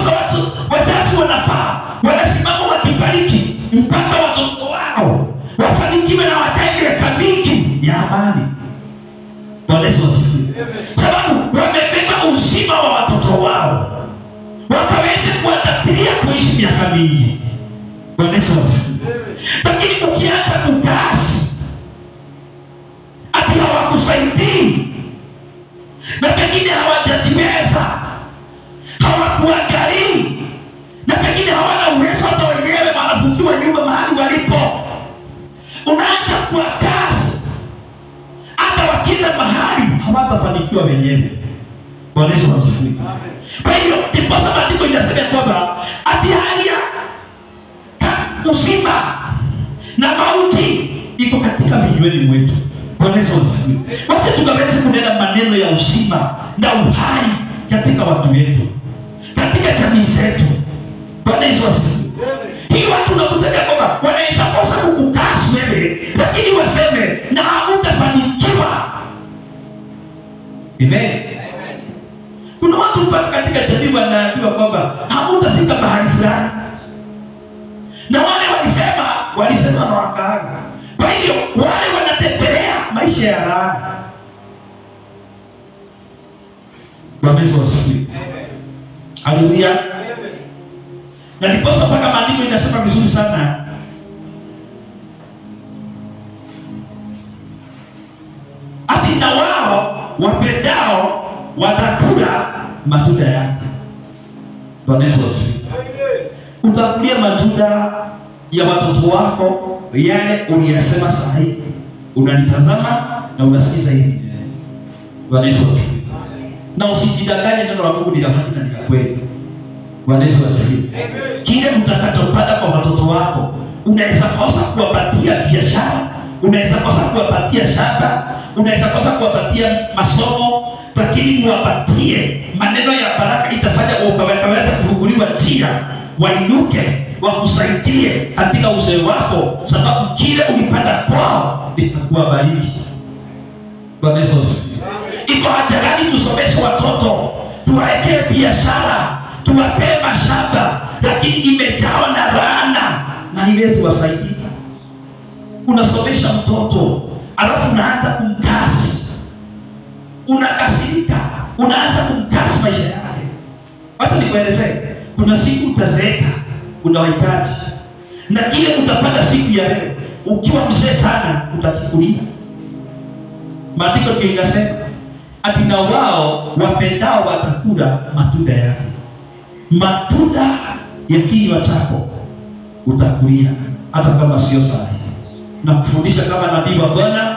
wazazi wanafaa wanasimama wakibariki mpaka watoto wao wafanikiwe na wakae miaka mingi ya amani. Bwana Yesu asifiwe. Sababu wamebeba uzima wa watoto wao wakaweze kuwatabiria kuishi miaka mingi. Bwana Yesu asifiwe. Lakini ukianza kukasi ati hawakusaidii na pengine hawajajiweza, hawakuangalii na pengine hawana uwezo hata wenyewe, wanafungiwa nyumba mahali walipo, unaanza kuwakasi, hata wakienda mahali hawatafanikiwa wenyewe. Bwana Yesu asifiwe. Kwa hiyo ndiposa maandiko inasema kwamba ati hali ya uzima na mauti iko katika vinywani mwetu. Bwana Yesu asifiwe. Wacha tukaweze kunena maneno ya uzima na uhai katika watu wetu, katika jamii zetu. Bwana Yesu asifiwe. Hii watu nakutaja kwamba wanaweza kosa kukukasi wewe, lakini waseme na hamtafanikiwa. Amen. Kuna watu mpaka katika jamii wanaambiwa kwamba hamtafika mahali fulani, na wale walisema na wakaaga. Kwa hiyo wale wanatembelea maisha ya laana. Bwana Yesu asifiwe. Haleluya. Na ndiposa mpaka maandiko inasema vizuri sana, ati na wao wapendao watakula matunda yake. Bwana Yesu asifiwe. Utakulia matunda ya watoto wako yale uliyasema sahihi. Unanitazama na unasikiza hivi. Bwana Yesu asifiwe. Na usijidanganye, neno la Mungu ni la haki na ni la kweli. Bwana Yesu asifiwe. Kile utakachopata kwa watoto wako, unaweza kosa kuwapatia biashara, unaweza kosa kuwapatia shamba, unaweza kosa kuwapatia masomo, lakini uwapatie maneno ya baraka, itafanya ukaweza kufunguliwa njia, wainuke, wakusaidie katika uzee wako, sababu kile ulipanda kwao litakuwa bariki. Bwana Yesu asifiwe. Iko haja gani tusomeshe watoto, tuwaekee biashara, tuwapee mashamba, lakini imejawa na laana na haiwezi wasaidia? Unasomesha mtoto alafu unaanza kumkasi, unakasirika, unaanza kumkasi maisha yake. Wacha nikuelezee, kuna siku utazeeka, unawahitaji, na kile utapata siku ya leo ukiwa mzee sana utakikulia. Maandiko ndio inasema ati na wao wapendao watakula matunda yake. Matunda ya kinywa chako utakulia, hata kama sio sahihi. Na kufundisha kama nabii wa Bwana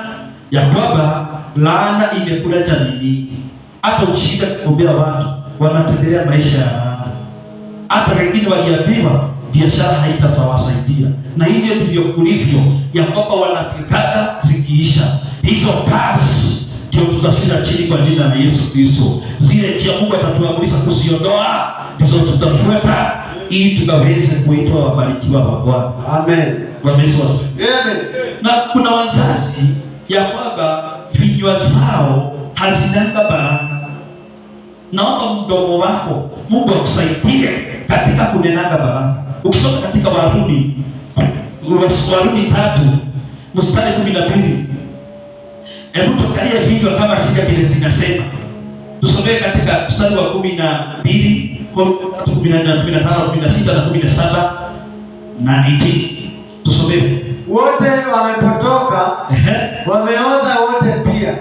ya kwamba laana imekula jamii nyingi. Hata ukishinda kuombea watu wanatendelea maisha ya laana. Hata wengine waliambiwa biashara haitawasaidia, na hivyo ndivyo kulivyo, ya kwamba wanafikada zikiisha hizo kazi ndio tutashinda chini kwa jina la Yesu Kristo. Zile njia Mungu atatuamrisha kuziondoa ndizo tutafuata, ili tukaweze kuitwa wabarikiwa wa Bwana. Amen. Bwana Yesu asifiwe. Amen. Na kuna wazazi ya kwamba vinywa zao hazinanga baraka. Naomba mdomo wako Mungu akusaidie katika kunenanga baraka. Ukisoma katika Warumi 3 mstari 12, hebu tuangalie vinywa kama sika vile zinasema. Tusomee katika mstari wa 12, 15, 16 na 17 na 18. Tusomee. Wote wamepotoka, wameoza wote pia.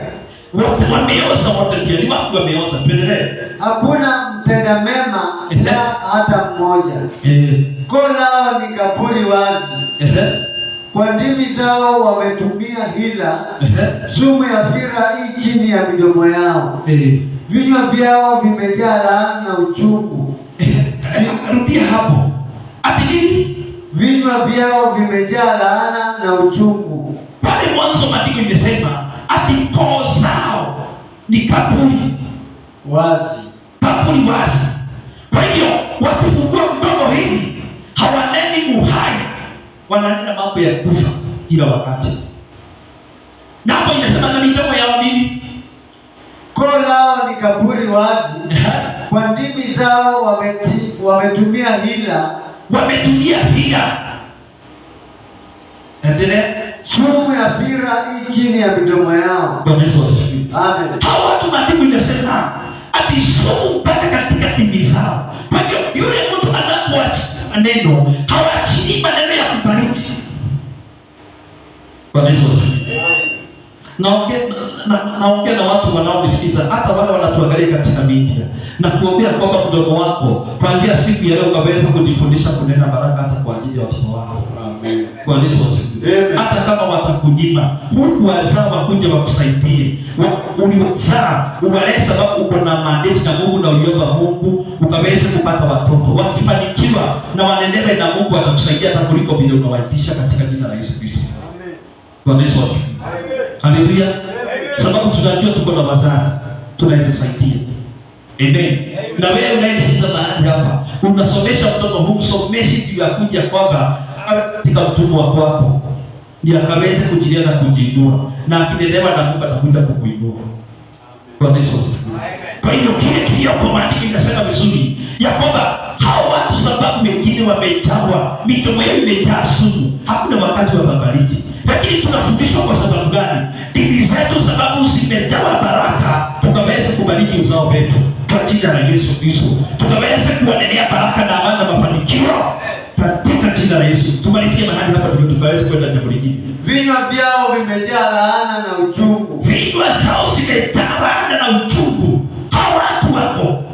Wote wameoza wote pia. Ni wapi wameoza? Tuendelee. Hakuna mtenda mema la hata mmoja. Koo lao ni kaburi wazi. Kwa ndimi zao wametumia hila. Sumu ya fira hii chini ya midomo yao. Vinywa vyao vimejaa laana na uchungu. Rudia hapo. Ati nini? Vinywa vyao vimejaa laana na uchungu. Pale mwanzo maandiko imesema ati koo zao ni kaburi wazi. Kaburi wazi. Kwa hiyo wakifungua mdomo hivi hawaneni uhai, wananena mambo ya kufa kila wakati. Na hapo inasema na midomo yao nini? Koo lao ni kaburi wazi. Kwa ndimi zao wametumia hila. Wametumia hila. Endelea. Sumu ya fira chini ya midomo yao. Bwana Yesu asifiwe. Amen. Hawa watu maandiko inasema ati sumu mpaka katika ndimi zao. Kwa hiyo yule mtu anapoacha maneno, hawachini maneno ya kubariki. Bwana Yesu asifiwe. Naongea na watu wanaonisikiza, hata wale wanatuangalia katika media, na kuombea kwamba mdomo wako kuanzia siku ya leo ukaweza kujifundisha kunena baraka hata kwa ajili ya watoto wako. Amen. Bwana Yesu asifiwe. Hata kama watakunyima, Mungu wazaa wakuja wakusaidie. Uliozaa uwale sababu uko na mandate na Mungu na uliomba Mungu ukaweza kupata watoto. Wakifanikiwa na wanendewe na Mungu atakusaidia hata kuliko vile unawaitisha katika jina la Yesu Kristo. Amen. Bwana Yesu asifiwe. Haleluya. Sababu tunajua tuko na wazazi, tunaweza saidia. Amen. Na wewe unayesikiza mahali hapa, unasomesha mtoto humsomeshi juu ya kuja kwamba katika utumwa wa kwako ndio akaweze kujilia na kujiinua, na akilelewa na Mungu atakuja kukuinua. Bwana Yesu asifiwe. Kwa hiyo kile kilioko maandiko inasema vizuri ya kwamba hao watu sababu wengine wamejawa, midomo yao imejaa sumu, hakuna wakati wa kubariki. Lakini tunafundishwa kwa sababu gani? Ndimi zetu sababu zimejawa baraka, tukaweze kubariki uzao wetu kwa jina la Yesu Kristo. Tukaweze kuendelea baraka na amani na mafanikio katika jina la Yesu. Tumalizie mahali hapa ndio tukaweze kwenda jambo lingine. Vinywa vyao vimejaa laana na uchungu. Vinywa zao zimejaa laana na uchungu. Hawa watu wako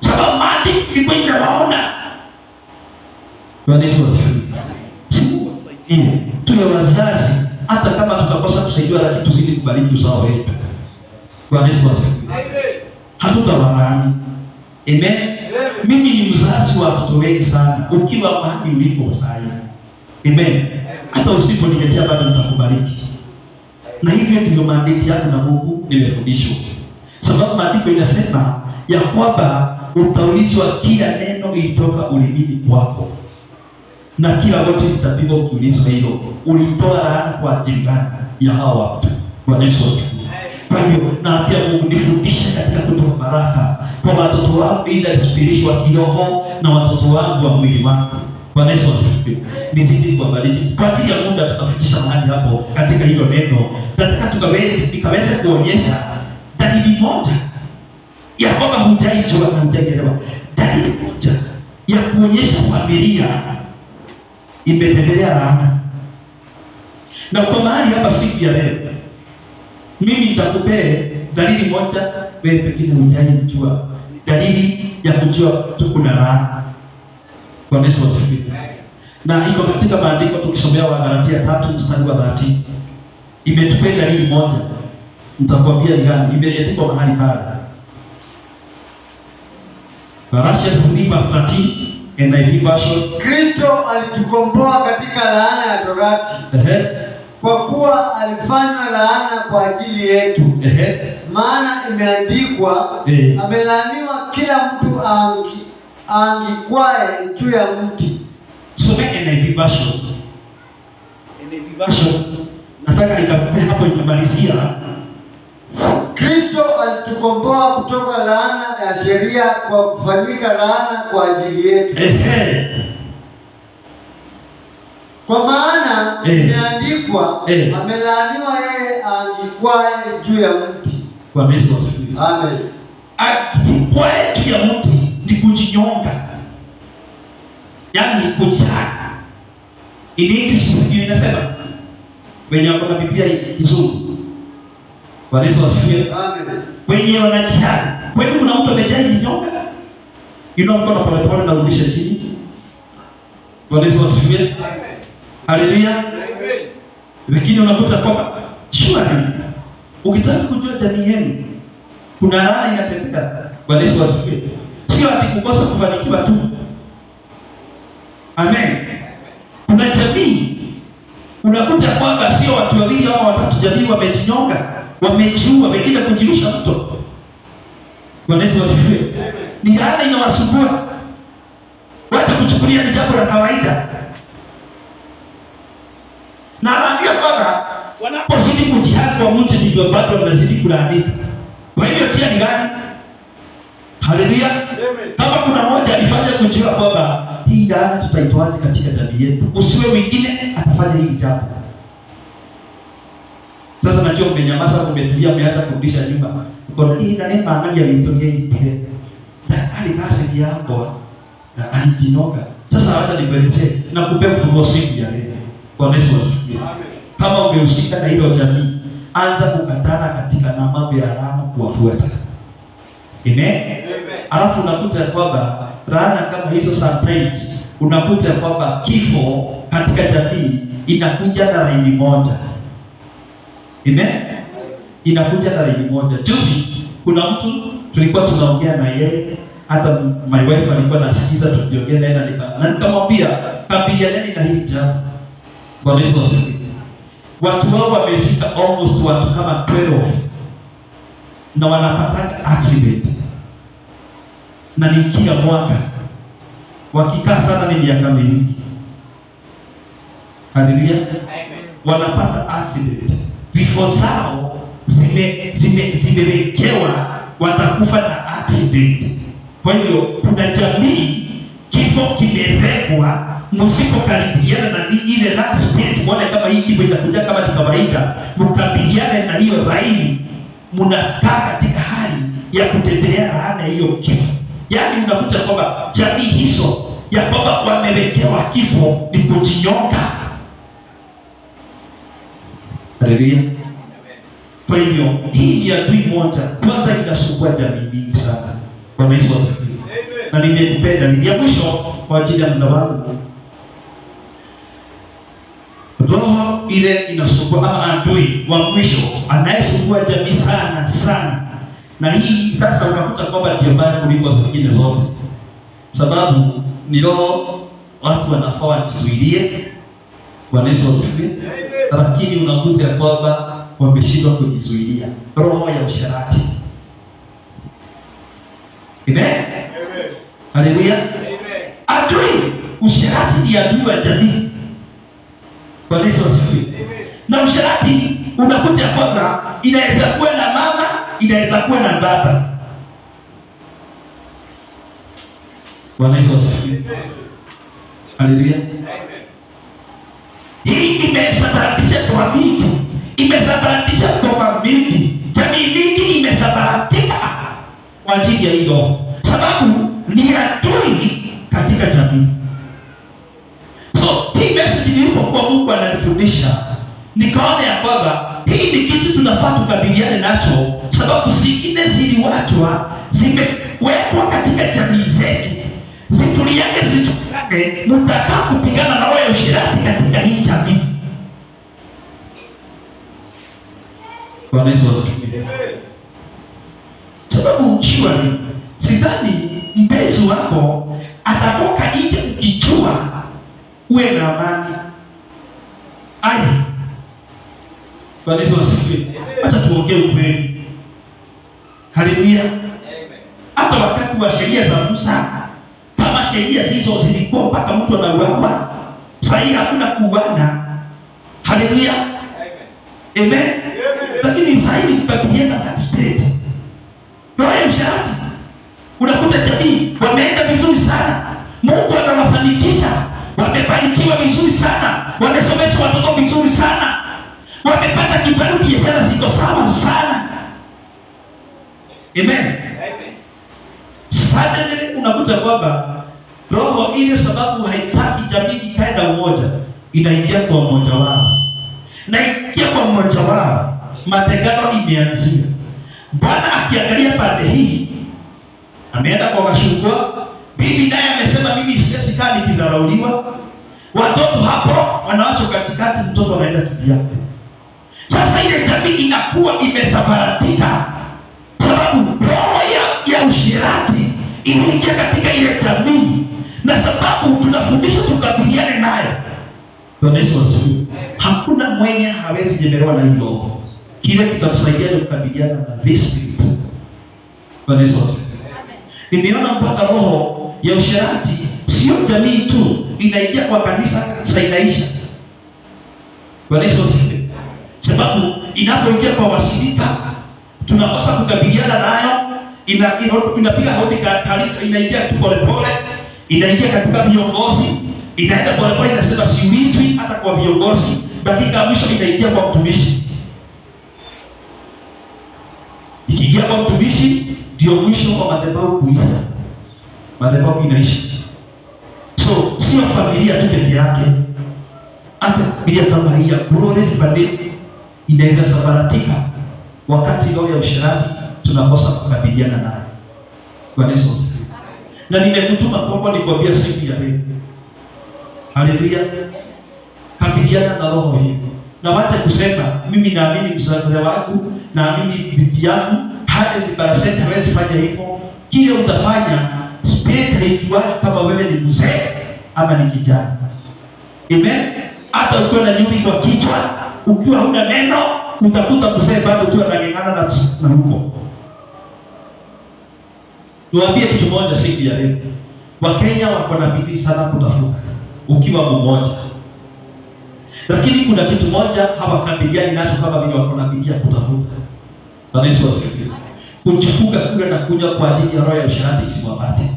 sababu maandiko ilikuwa inawaona. Bwana Yesu asifiwe. Tuwe wazazi, hata kama tutakosa kusaidiwa, lakini tuzidi kubariki uzao wetu. Bwana Yesu asifiwe. Hatutawalaani. Amen. Mimi ni mzazi wa watoto wengi sana. Ukiwa mahali ulipo sasa. Amen. Hata usiponiletea bado nitakubariki. Na hivyo ndio maandiko yangu na Mungu nimefundishwa. Sababu maandiko inasema ya kwamba utaulizwa kila neno ilitoka ulimini kwako. Na kila wote litapigwa ukiulizwa hilo. Ulitoa laana kwa ajili gani ya hawa watu? Bwana Yesu asifiwe. Kwa hiyo na pia Mungu nifundishe katika kutoa baraka kwa watoto wangu, ila spiritual kiroho na watoto wangu wa mwili wangu. Bwana Yesu asifiwe. Nizidi kuwabariki. Kwa ajili ya muda tutafikisha mahali hapo katika hilo neno. Nataka nikaweze kuonyesha dalili moja ya kwamba hujaijua na hujaelewa. Dalili moja ya kuonyesha familia imetembelea laana. Na kwa mahali hapa siku ya leo, mimi nitakupea dalili moja wewe pekee hujaijua. Dalili ya kujua tuko na laana. Bwana Yesu asifiwe. Na iko katika maandiko tukisomea Wagalatia 3:30. Imetupea dalili moja. Nitakwambia ni gani? Imeandikwa mahali pale. Galatia 3:13 NIV version. Kristo alitukomboa katika laana ya torati. Kwa kuwa alifanywa laana kwa ajili yetu. Maana imeandikwa, amelaaniwa kila mtu aangikwaye juu ya mti. Some NIV version. NIV version. Nataka nikapite hapo nimalizia. Kristo alitukomboa kutoka laana ya sheria kwa kufanyika laana kwa ajili yetu. Kwa maana imeandikwa, amelaaniwa yeye aangikwaye juu ya mti. Kwa Yesu asifiwe. Amen. Aangikwaye juu ya mti ni kujinyonga. Yaani kujihaki. In English inasema wenye wako na Biblia kizungu. Bwana Yesu asifiwe. Amen. Wenye wanajihaki. Kwa hiyo kuna mtu amejaa jinyonga. Inua mkono pole pole na urudishe chini. Bwana Yesu asifiwe. Amen. Haleluya. Amen. Wengine unakuta kwamba shwari. Ukitaka kujua jamii yenu kuna laana inatembea. Bwana Yesu asifiwe. Sio ati kukosa kufanikiwa tu. Amen. Kuna jamii unakuta kwamba sio watu wawili au watatu, jamii wamejinyonga, wamejiua, wengine kujirusha mto. Bwana Yesu asifiwe. Ni laana inawasumbua. Wacha kuchukulia ni jambo la kawaida. Na anaambia kwamba wanapozidi kujihami kwa mtu ndivyo bado wanazidi kulalamika. Kwa hivyo tia ni gani? Haleluya. Kama kuna mmoja alifanya kujua kwamba hii laana tutaitoaje katika jamii yetu, usiwe mwingine atafanya hili jambo. Sasa najua mmenyamaza, mmetulia, mmeanza kurudisha nyuma. Kwa hii na neema angalia vitokea hivi. Na alikase yako na alijinoga. Sasa hata nipelekee na kupea ufunguo siku ya leo. Kwa Yesu asifiwe. Kama umehusika na hilo jamii, anza kukatana katika na mambo ya laana kuwafuata. Amen. Alafu unakuta kwamba laana kama hizo sometimes unakuta kwamba kifo katika jamii inakuja na laini moja. Amen. Inakuja na laini moja. Juzi kuna mtu tulikuwa tunaongea na yeye, hata my wife alikuwa anasikiza tukiongea naye, na nikamwambia kabilianeni na hili jambo. Bwana Yesu asifiwe. Watu wao wameshika almost watu kama 12 na wanapata accident. Na ni kila mwaka. Wakikaa sana ni miaka miwili. Haleluya. Wanapata accident. Vifo zao zimewekewa watakufa na accident. Kwa hiyo kuna jamii kifo kimewekwa, msipokaribiana na ile accident, muone kama hii kifo itakuja kama ni kawaida, mkabiliane na hiyo laini, mnakaa katika hali ya kutembelea laana hiyo kifo. Yaani unakuta kwamba jamii hizo ya kwamba wamewekewa kifo ni kujinyonga. Haleluya. Kwa hivyo hii ni adui moja kwanza inasumbua jamii nyingi sana. Kwa Yesu asifiwe. Na nimekupenda ni ya mwisho kwa ajili ya muda wangu. Roho ile inasumbua ama adui wa mwisho anayesumbua jamii sana sana. Na hii sasa unakuta kwamba ndio mbaya kuliko zingine zote. Sababu ni roho watu wanafaa wajizuilie. Bwana Yesu asifiwe. Lakini unakuta kwamba wameshindwa kujizuilia. Roho ya usharati. Amen. Haleluya. Adui usharati ni adui wa jamii. Bwana Yesu asifiwe. Na usharati unakuta kwamba inaweza kuwa na mama, inaweza kuwa na baba. Bwana Yesu asifiwe. Haleluya. Hii imesababisha kwa mingi, imesababisha kwa mingi, jamii mingi imesababika kwa ajili ya hilo, sababu ni adui katika jamii. So hii message nilipokuwa Mungu ananifundisha, nikaona ya kwamba hii ni kitu tunafaa tukabiliane nacho, sababu zingine ziliwachwa, zimewekwa katika jamii zetu. Zituliake zitukane, mtakaa kupigana na roho ya usherati katika hii jamii. Bwana Yesu asifiwe. Sababu shwari, sidhani mpenzi wako atatoka nje ukijua uwe na amani. Bwana Yesu asifiwe. Acha tuongee ukweli. Haleluya. Hata wakati wa sheria za Musa, kama sheria hizo zilikuwa mpaka mtu anauawa, sasa hii hakuna kuuana. Haleluya. Amen. Lakini sasa hivi kukabiliana na spirit. Roho ya usharati. Unakuta jamii wameenda vizuri sana. Mungu anawafanikisha. Wamebarikiwa vizuri sana. Wamesomesha watoto vizuri sana. Wamepata kipato, biashara ziko sawa sana. Amen. Sasa ndio unakuta kwamba roho ile, sababu haitaki jamii ikae na umoja, inaingia kwa mmoja wao. Na ingia kwa mmoja wao, matengano imeanzia. Bwana akiangalia pande hii, ameenda kwa kashukua. Bibi naye amesema mimi siwezi kaa nikidharauliwa. Watoto hapo wanawachwa katikati, mtoto anaenda kivyake. Sasa ile jamii inakuwa imesambaratika, sababu roho ya usherati imeingia katika ile jamii, na sababu tunafundishwa tukabiliane nayo. Bwana Yesu asifiwe. Hakuna mwenye hawezi jemelewa na hilo. Kile kitamsaidia kukabiliana na this spirit. Bwana Yesu asifiwe. Nimeona mpaka roho ya usherati sio jamii tu, inaingia kwa kanisa, inaisha. Bwana Yesu asifiwe. Sababu inapoingia kwa washirika tunakosa kukabiliana nayo, inapiga hodi taarifa, inaingia tu polepole, inaingia katika viongozi, inaenda polepole, inasema siwizwi hata kwa viongozi, dakika ya mwisho inaingia kwa mtumishi. Ikiingia kwa mtumishi ndio mwisho wa madhabahu kuisha. Madhabahu inaisha. So sio familia tu peke yake, hata familia kama hii ya Glory Family inaweza sabaratika wakati roho ya usherati tunakosa kukabiliana nayo. Bwana Yesu asifiwe. Na nimekutuma kwamba nikwambia siku ya leo. Haleluya. Kabiliana na roho hiyo. Na wacha kusema mimi naamini mzee wangu, naamini bibi yangu, hata ni baraseti hawezi fanya hivyo. Kile utafanya spirit haijuani kama wewe ni mzee ama ni kijana. Amen. Hata ukiwa na nyuri kwa kichwa, ukiwa huna neno, utakuta mzee bado tu anang'ang'ana na huko. Niwaambie kitu moja siku ya leo. Wakenya wako na bidii sana kutafuta ukiwa mmoja. Lakini kuna kitu moja hawakabiliani nacho kama vile wako na bidii ya kutafuta. Bwana Yesu asifiwe. Kujifunga kula na kunywa kwa ajili ya roho ya usherati isiwapate.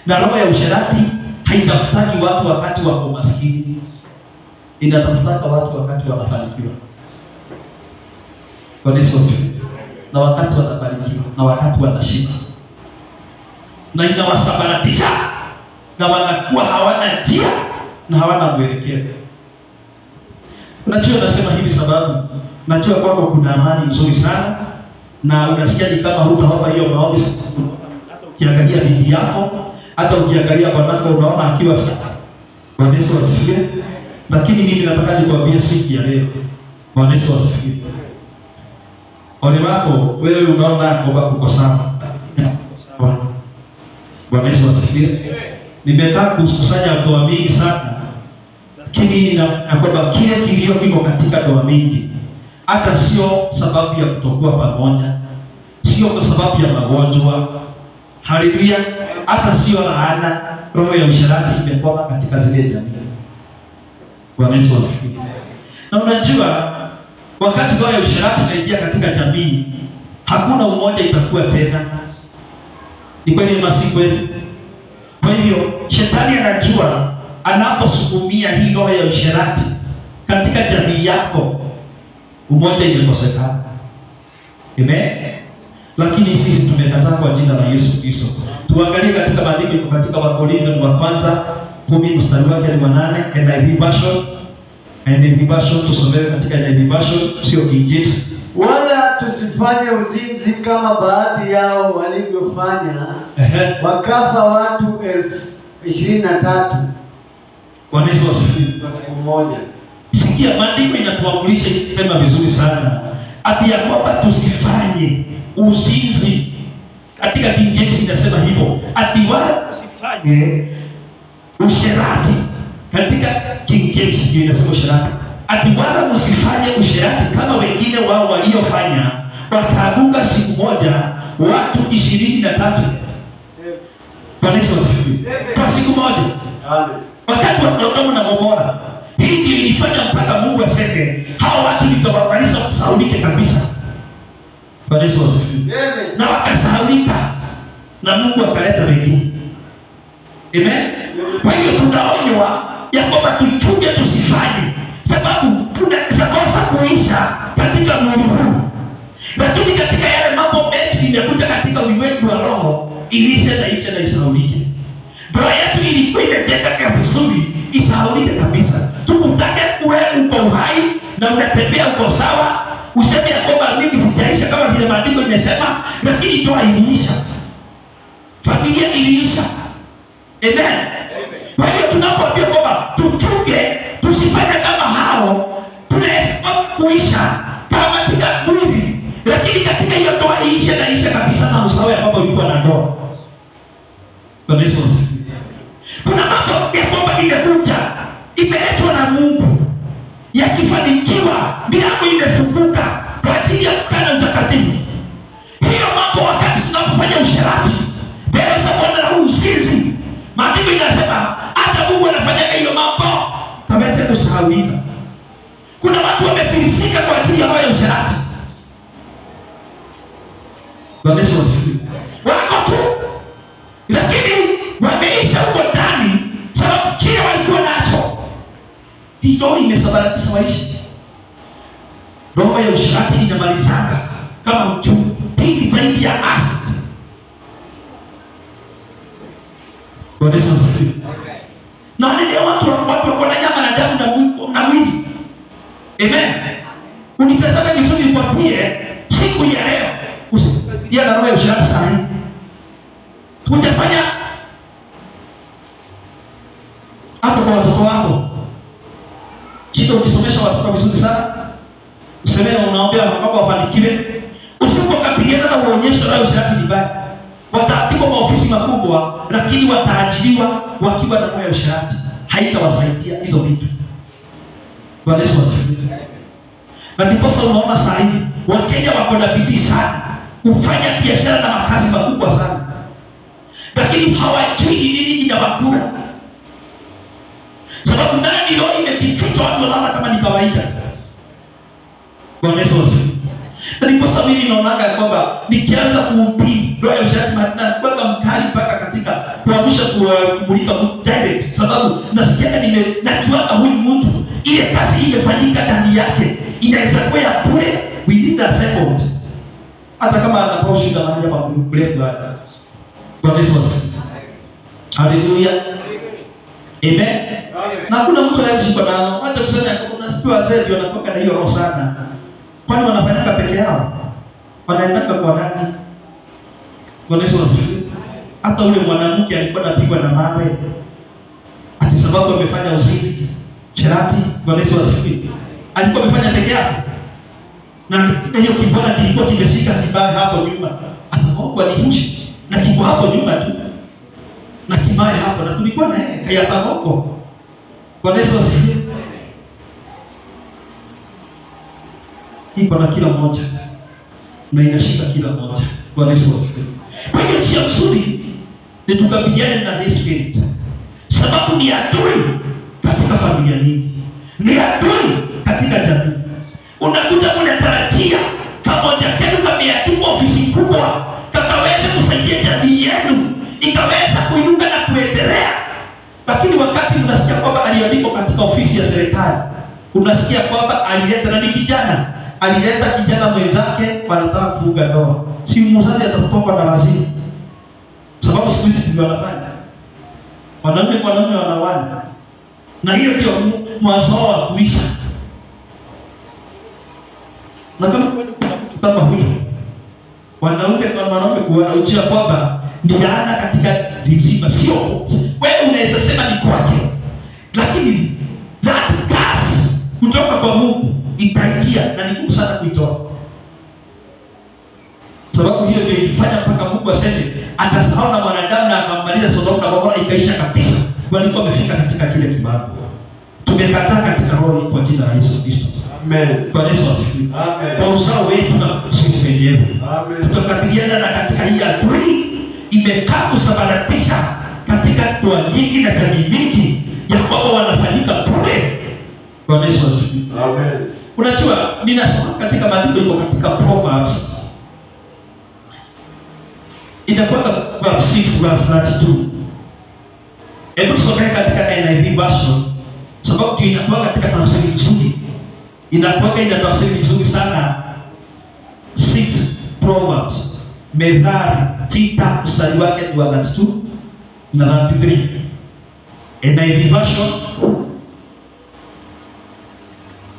Na roho ya usherati haitafutaki watu wakati wako maskini. Inatafutaka watu wakati wanafanikiwa. Bwana Yesu asifiwe. Na wakati wanafanikiwa, na wakati wanashinda. Na inawasabaratisha na wanakuwa hawana njia na hawana mwelekeo. Unajua nasema hivi sababu najua kwamba kuna amani nzuri sana na unasikia ni kama hutaomba hiyo maombi. Hata ukiangalia bibi yako, hata ukiangalia bwanako unaona akiwa sawa. Bwana Yesu asifiwe. Lakini mimi nataka nikwambie siku ya leo. Bwana Yesu asifiwe. Ole wako wewe unaona kwamba uko sawa. Bwana Yesu asifiwe. Nimekaa kukusanya ndoa mingi sana. Lakini na kwamba kile kilio kiko katika ndoa mingi, hata sio sababu ya kutokuwa pamoja, sio kwa sababu ya magonjwa. Haleluya. Hata sio laana, roho ya usherati imekwama katika zile jamii. Bwana Yesu asifiwe. Na unajua wakati roho ya usherati inaingia katika jamii, hakuna umoja itakuwa tena. Ni kweli ama si kweli? Kwa hivyo shetani anajua anaposukumia hii roho ya usherati katika jamii yako, umoja imekosekana. Amen. Lakini sisi tumekataa kwa jina la Yesu Kristo. Tuangalie katika maandiko katika Wakorintho wa kwanza 10 mstari wake wa 8, NIV version. NIV version tusomee katika NIV version, sio King James. Wala tusifanye uzinzi kama baadhi yao walivyofanya, wakafa watu 23,000 kwa Yesu asifiwe kwa siku moja. Sikia, maandiko inatuamrisha sema vizuri sana ati ya kwamba tusifanye uzinzi. Katika King James inasema hivyo, ati wala tusifanye usherati. Katika King James inasema usherati, ati wala msifanye usherati kama wengine wao waliofanya, wakaanguka siku moja watu 23,000. Bwana Yesu asifiwe. Kwa siku moja. Amen. Wakati wa Sodoma na Gomora, hii ndio ilifanya mpaka Mungu aseme hao watu nitawamaliza wasahaulike kabisa. Bwana Yesu asifiwe. Na wakasahaulika na Mungu akaleta wengine. Amen. Kwa hiyo tunaonywa ya kwamba tuchunge tusifanye, sababu tunaweza kosa kuisha katika mwili huu, lakini katika yale mambo mengi imekuja katika ulimwengu wa roho, iishe na isahaulike. Ndoa yetu ilikuwa imejenga vizuri, isahaulike kabisa. Tukutake uwe uko uhai na unatembea uko sawa, useme ya kwamba mimi sijaisha kama vile maandiko imesema, lakini ndoa iliisha, familia iliisha. Amen. Kwa hiyo tunapoambia kwamba tuchunge tusifanye kama hao, tunaweza kuisha kama katika mwili, lakini katika hiyo ndoa iishe na isha kabisa na usawa ya kwamba ulikuwa na ndoa. Bwana Yesu asifiwe. Kuna mambo ya kwamba imekuja, imeletwa na Mungu, yakifanikiwa milango imefunguka kwa ajili ya kukaa utakatifu. Hiyo mambo wakati tunapofanya usherati mbele za Bwana na uzinzi, maandiko inasema hata Mungu anafanya hiyo mambo kaweze kusahaulika. kusabaratisha waishi. Roho ya usharati inamalizanga kama mchupili zaidi ya asidi. Bwana Yesu asifiwe. Na ndio watu wako na nyama na damu na mwili. Amen. Unitazame vizuri nikwambie siku ya leo usikia na roho ya usharati sana. Tutafanya hata kwa watoto wako. Kito ukisomesha watoto vizuri sana. Usemea unaombea baba wafanikiwe. Usipokapigana na uonyesho roho ya usharati ni baya. Wataandikwa maofisi makubwa lakini wataajiriwa wakiwa na roho ya usharati. Haitawasaidia hizo vitu. Bwana Yesu asifiwe. Na ndipo sasa unaona saa hii Wakenya wako na bidii sana kufanya biashara na makazi makubwa sana. Lakini hawajui nini inawakura. Sababu ndani roho imejificha, watu wanaona kama ni kawaida. Bwana Yesu asifiwe. Na ndipo sasa mimi naonaga kwamba nikianza kuhubiri roho ya usharati na kuweka mkali mpaka katika kuamsha kumulika direct, sababu nasikia najuaga huyu mtu ile kazi imefanyika ndani yake inaweza kuwa ya bure within that second, hata kama anapoa shida mahali hapa mrefu hapa. Bwana Yesu asifiwe. Haleluya. Amen. Na kuna mtu anayeshika nalo hata kusema kuna siku wazee ndio wanakuwa na hiyo roho sana. Kwani wanafanyaka peke yao? Wanaendaka kwa nani? Bwana Yesu asifiwe. Hata ule mwanamke alikuwa anapigwa na mawe ati sababu amefanya uzinzi, sharati. Bwana Yesu asifiwe. Alikuwa amefanya peke yake. Na hiyo kibwana kilikuwa kimeshika kibaya hapo nyuma. Atakuwa ni nchi na kibwa hapo nyuma tu. Na kibaya hapo na tulikuwa na yeye hayatako. Bwana Yesu asifiwe. Iko na kila mmoja na inashika kila mmoja. Bwana Yesu asifiwe. Kwa hiyo njia nzuri ni tukabiliane na this spirit, sababu ni adui katika familia nyingi, ni adui katika jamii. Unakuta mnatarajia kamoja kenu kameandikwa ofisi kubwa kakaweze kusaidia jamii yenu ikaweza kuinuka na kuendelea, lakini wakati unasikia kwamba aliandikwa katika ofisi ya serikali, unasikia kwamba alileta nani alileta kijana mwenzake wanataka kufunga ndoa. Si mzazi atatoka na waziri. Sababu siku hizi ndio wanafanya. Wanaume wanawana. Na hiyo ndio mwanzo wa kuisha. Na kama kweli kuna mtu kama huyo, wanaume kuona kwamba ni laana katika zima, sio wewe unaweza sema ni kwake. Lakini that curse kutoka kwa Mungu itaingia na ni ngumu sana kuitoa. Sababu hiyo ndio ilifanya mpaka Mungu aseme atasahau na mwanadamu na akamaliza Sodoma na Gomora ikaisha kabisa. Walikuwa wamefika katika kile kiwango. Tumekataa katika roho kwa jina la Yesu Kristo. Amen. Bwana Yesu asifiwe. Amen. Kwa uzao wetu na sisi wenyewe. Amen. Tutakabiliana na katika hii adui imekaa kusabaratisha katika ndoa nyingi na jamii nyingi ya kwamba wanafanyika bure. Bwana Yesu asifiwe. Amen. Unajua ninasoma katika maandiko iko katika Proverbs. Inakuwa verse 6 verse 32. Hebu tusome katika NIV version, sababu ndio inakuwa katika tafsiri nzuri. Inakuwa ina tafsiri nzuri sana. 6 Proverbs. Methali 6 mstari wake wa 32 na 33. NIV version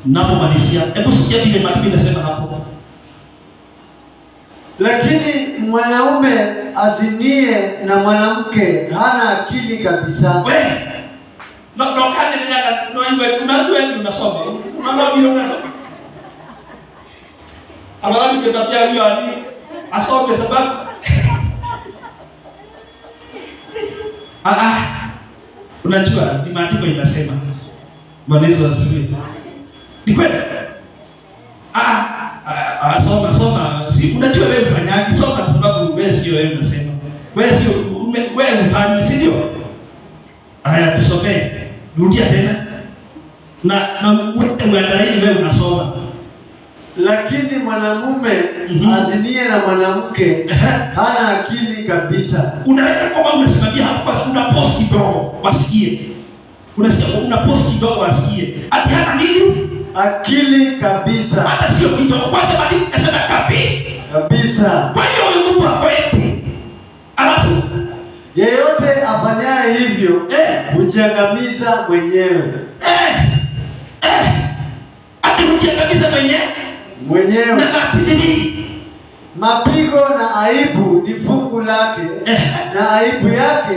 napo malisia. Hebu sikia vile maandiko inasema hapo. Lakini mwanaume azinie na mwanamke hana akili kabisa. Wewe kande nenda unajua wengi unasoma. Unaona vile unasoma. Abali kitapia hiyo hadi asome sababu unajua ni maandiko inasema. Bwana Yesu asifiwe. Ni kweli? Soma. Si unajua wewe ufanyaje? Soma kwa sababu wewe sio wewe unasema. Wewe sio wewe ufanye, si ndio? Haya tusomee. Rudia tena. Na uangalie wewe unasoma. Lakini mwanamume azinie na mwanamke hana akili kabisa. Unaweza kama umesimamia hapo kwa una post kidogo wasikie. Unasikia una post kidogo wasikie. Ati hana nini? Akili kabisa. Hata sio kidogo. Kwa sababu nasema kabisa. Kwa hiyo huyu mtu akwete. Alafu yeyote afanyaye hivyo hujiangamiza mwenyewe. Ati hujiangamiza mwenyewe. Na kapili mapigo na aibu ni fungu lake, na aibu yake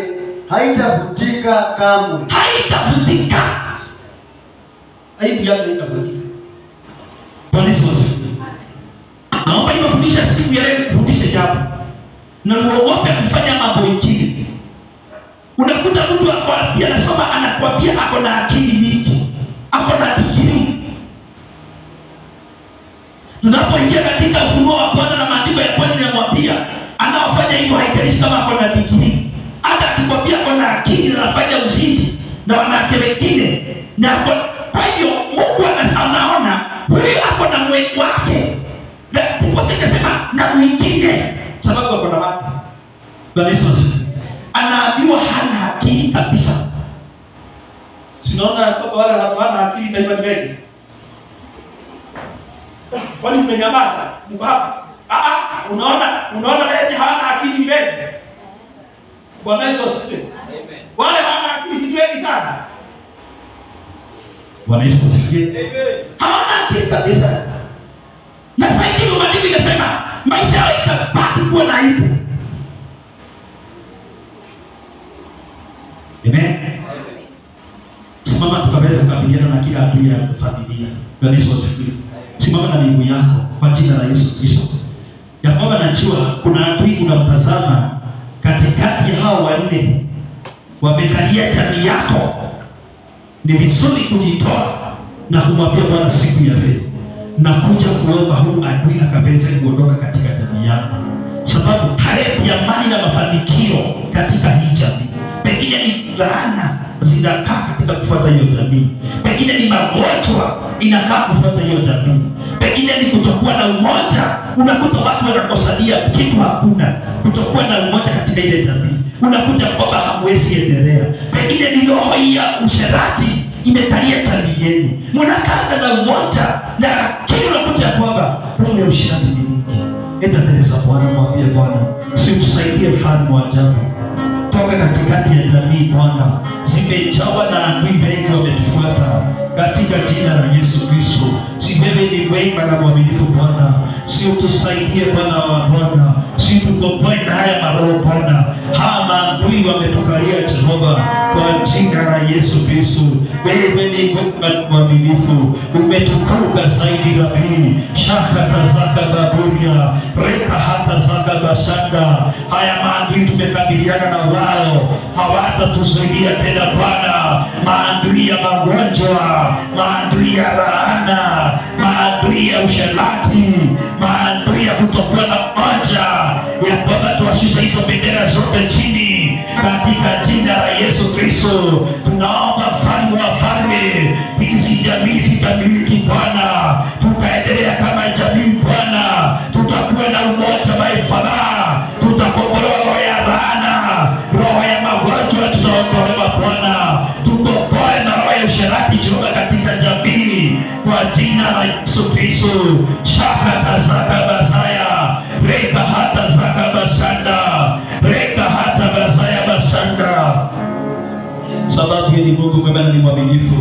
haitafutika kamwe. Haitafutika. Aibu yake haitafutika. Bwana Yesu asifiwe. Naomba nifundishe siku ya leo, nifundishe jambo. Na uogope kufanya mambo mengine. Unakuta mtu akwambia anasoma, anakuambia ako na akili mingi, ako na digrii. Tunapoingia katika ufunuo wa Bwana na maandiko ya Bwana yanamwambia anaofanya hivyo haijalishi kama ako na digrii. Hata akikwambia ako na akili na anafanya uzinzi na wanawake wengine na kwa hiyo Mungu anaona huyu ako na mwenzi wake. Ndipo sasa na mwingine sababu ako na wake. Bwana Yesu anaambiwa hana akili kabisa. Sinaona kwa wale hana akili taifa ni wengi. Kwani mmenyamaza? Mungu hapa. Unaona wewe hana akili ni wengi. Bwana Yesu asifiwe. Amen. Wale hana akili si wengi sana. Bwana Yesu asifiwe. Amen. Hana akili kabisa. Na sasa hivi maandiko yanasema maisha yao itabaki kuwa na aibu. Amen. Simama tukaweza kukabiliana na kila adui ya familia. Bwana Yesu asifiwe. Simama na miguu yako kwa jina la Yesu Kristo. Ya kwamba najua kuna adui unamtazama katikati ya hao wanne wamekalia jamii yako. Ni vizuri kujitoa na kumwambia Bwana siku ya leo na kuja kuomba huyu adui akaweze kuondoka katika jamii yako. Sababu haleti amani na mafanikio katika hii jamii. Pengine ni laana zinakaa katika kufuata hiyo jamii. Pengine ni magonjwa inakaa kufuata hiyo jamii. Pengine ni kutokuwa na umoja. Unakuta watu wanakosalia kitu hakuna. Kutokuwa na umoja katika ile jamii. Unakuta kwamba hamwezi endelea. Pengine ni roho ya usherati imekalia jamii yenu. Mnakaa na umoja na kile unakuta kwamba roho ya usherati ni mingi. Enda mbele za Bwana, mwambie Bwana, si utusaidie mfalme wa ajabu. Toka katikati ya jamii Bwana, zimejawa na adui wengi wametufuata katika jina la Yesu Kristo. Si wewe ni wema na mwaminifu Bwana, si utusaidie Bwana wa Bwana, si tukomboe na haya maroho Bwana. Hawa maadui wametukalia Jehova, kwa jina la Yesu Kristo. Wewe ni wema na mwaminifu, umetukuka zaidi Rabii. Shaka tazaka baburia reka hata zaka bashanda. Haya maadui tumekabiliana na wao, hawatatusaidia tena Bwana. Maadui ya magonjwa, maadui ya laana, maadui ya usherati, maadui ya kutokuwa na moja, ya kwamba tuwashusha hizo bendera zote chini katika jina la Yesu Kristo. Tunaomba mfalme wa falme, hizi jamii zitamiliki Bwana, tutaendelea kama jamii Bwana, tutakuwa na umoja maifala, tutakombolewa roho ya laana, roho ya magonjwa tutaondolewa Bwana, tukomboe na roho ya usherati Jehova katika jamii kwa jina la Yesu Kristo. Shaka tazaka basaya reka hata zaka basanda reka hata basaya basanda. Sababu ni Mungu mwema na ni mwaminifu.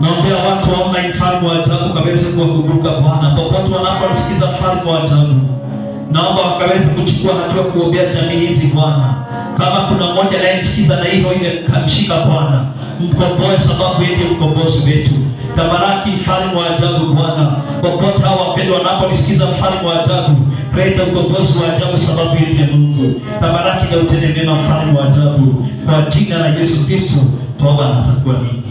Naombea watu waona mfalme wa ajabu kabisa kuwakumbuka Bwana popote wanaposikiza mfalme wa ajabu. Naomba wakaweze kuchukua hatua kuombea jamii hizi Bwana. Kama kuna mmoja anayesikiza na hilo ile kamshika Bwana, mkomboe sababu yeye ndiye mkombozi wetu. Tabaraki mfalme wa ajabu Bwana. Popote hao wapendwa wanaposikiza mfalme wa ajabu, leta ukombozi wa ajabu sababu yeye ndiye Mungu. Tabaraki na utende mema mfalme wa ajabu. Kwa jina la Yesu Kristo, toba na atakuwa mingi.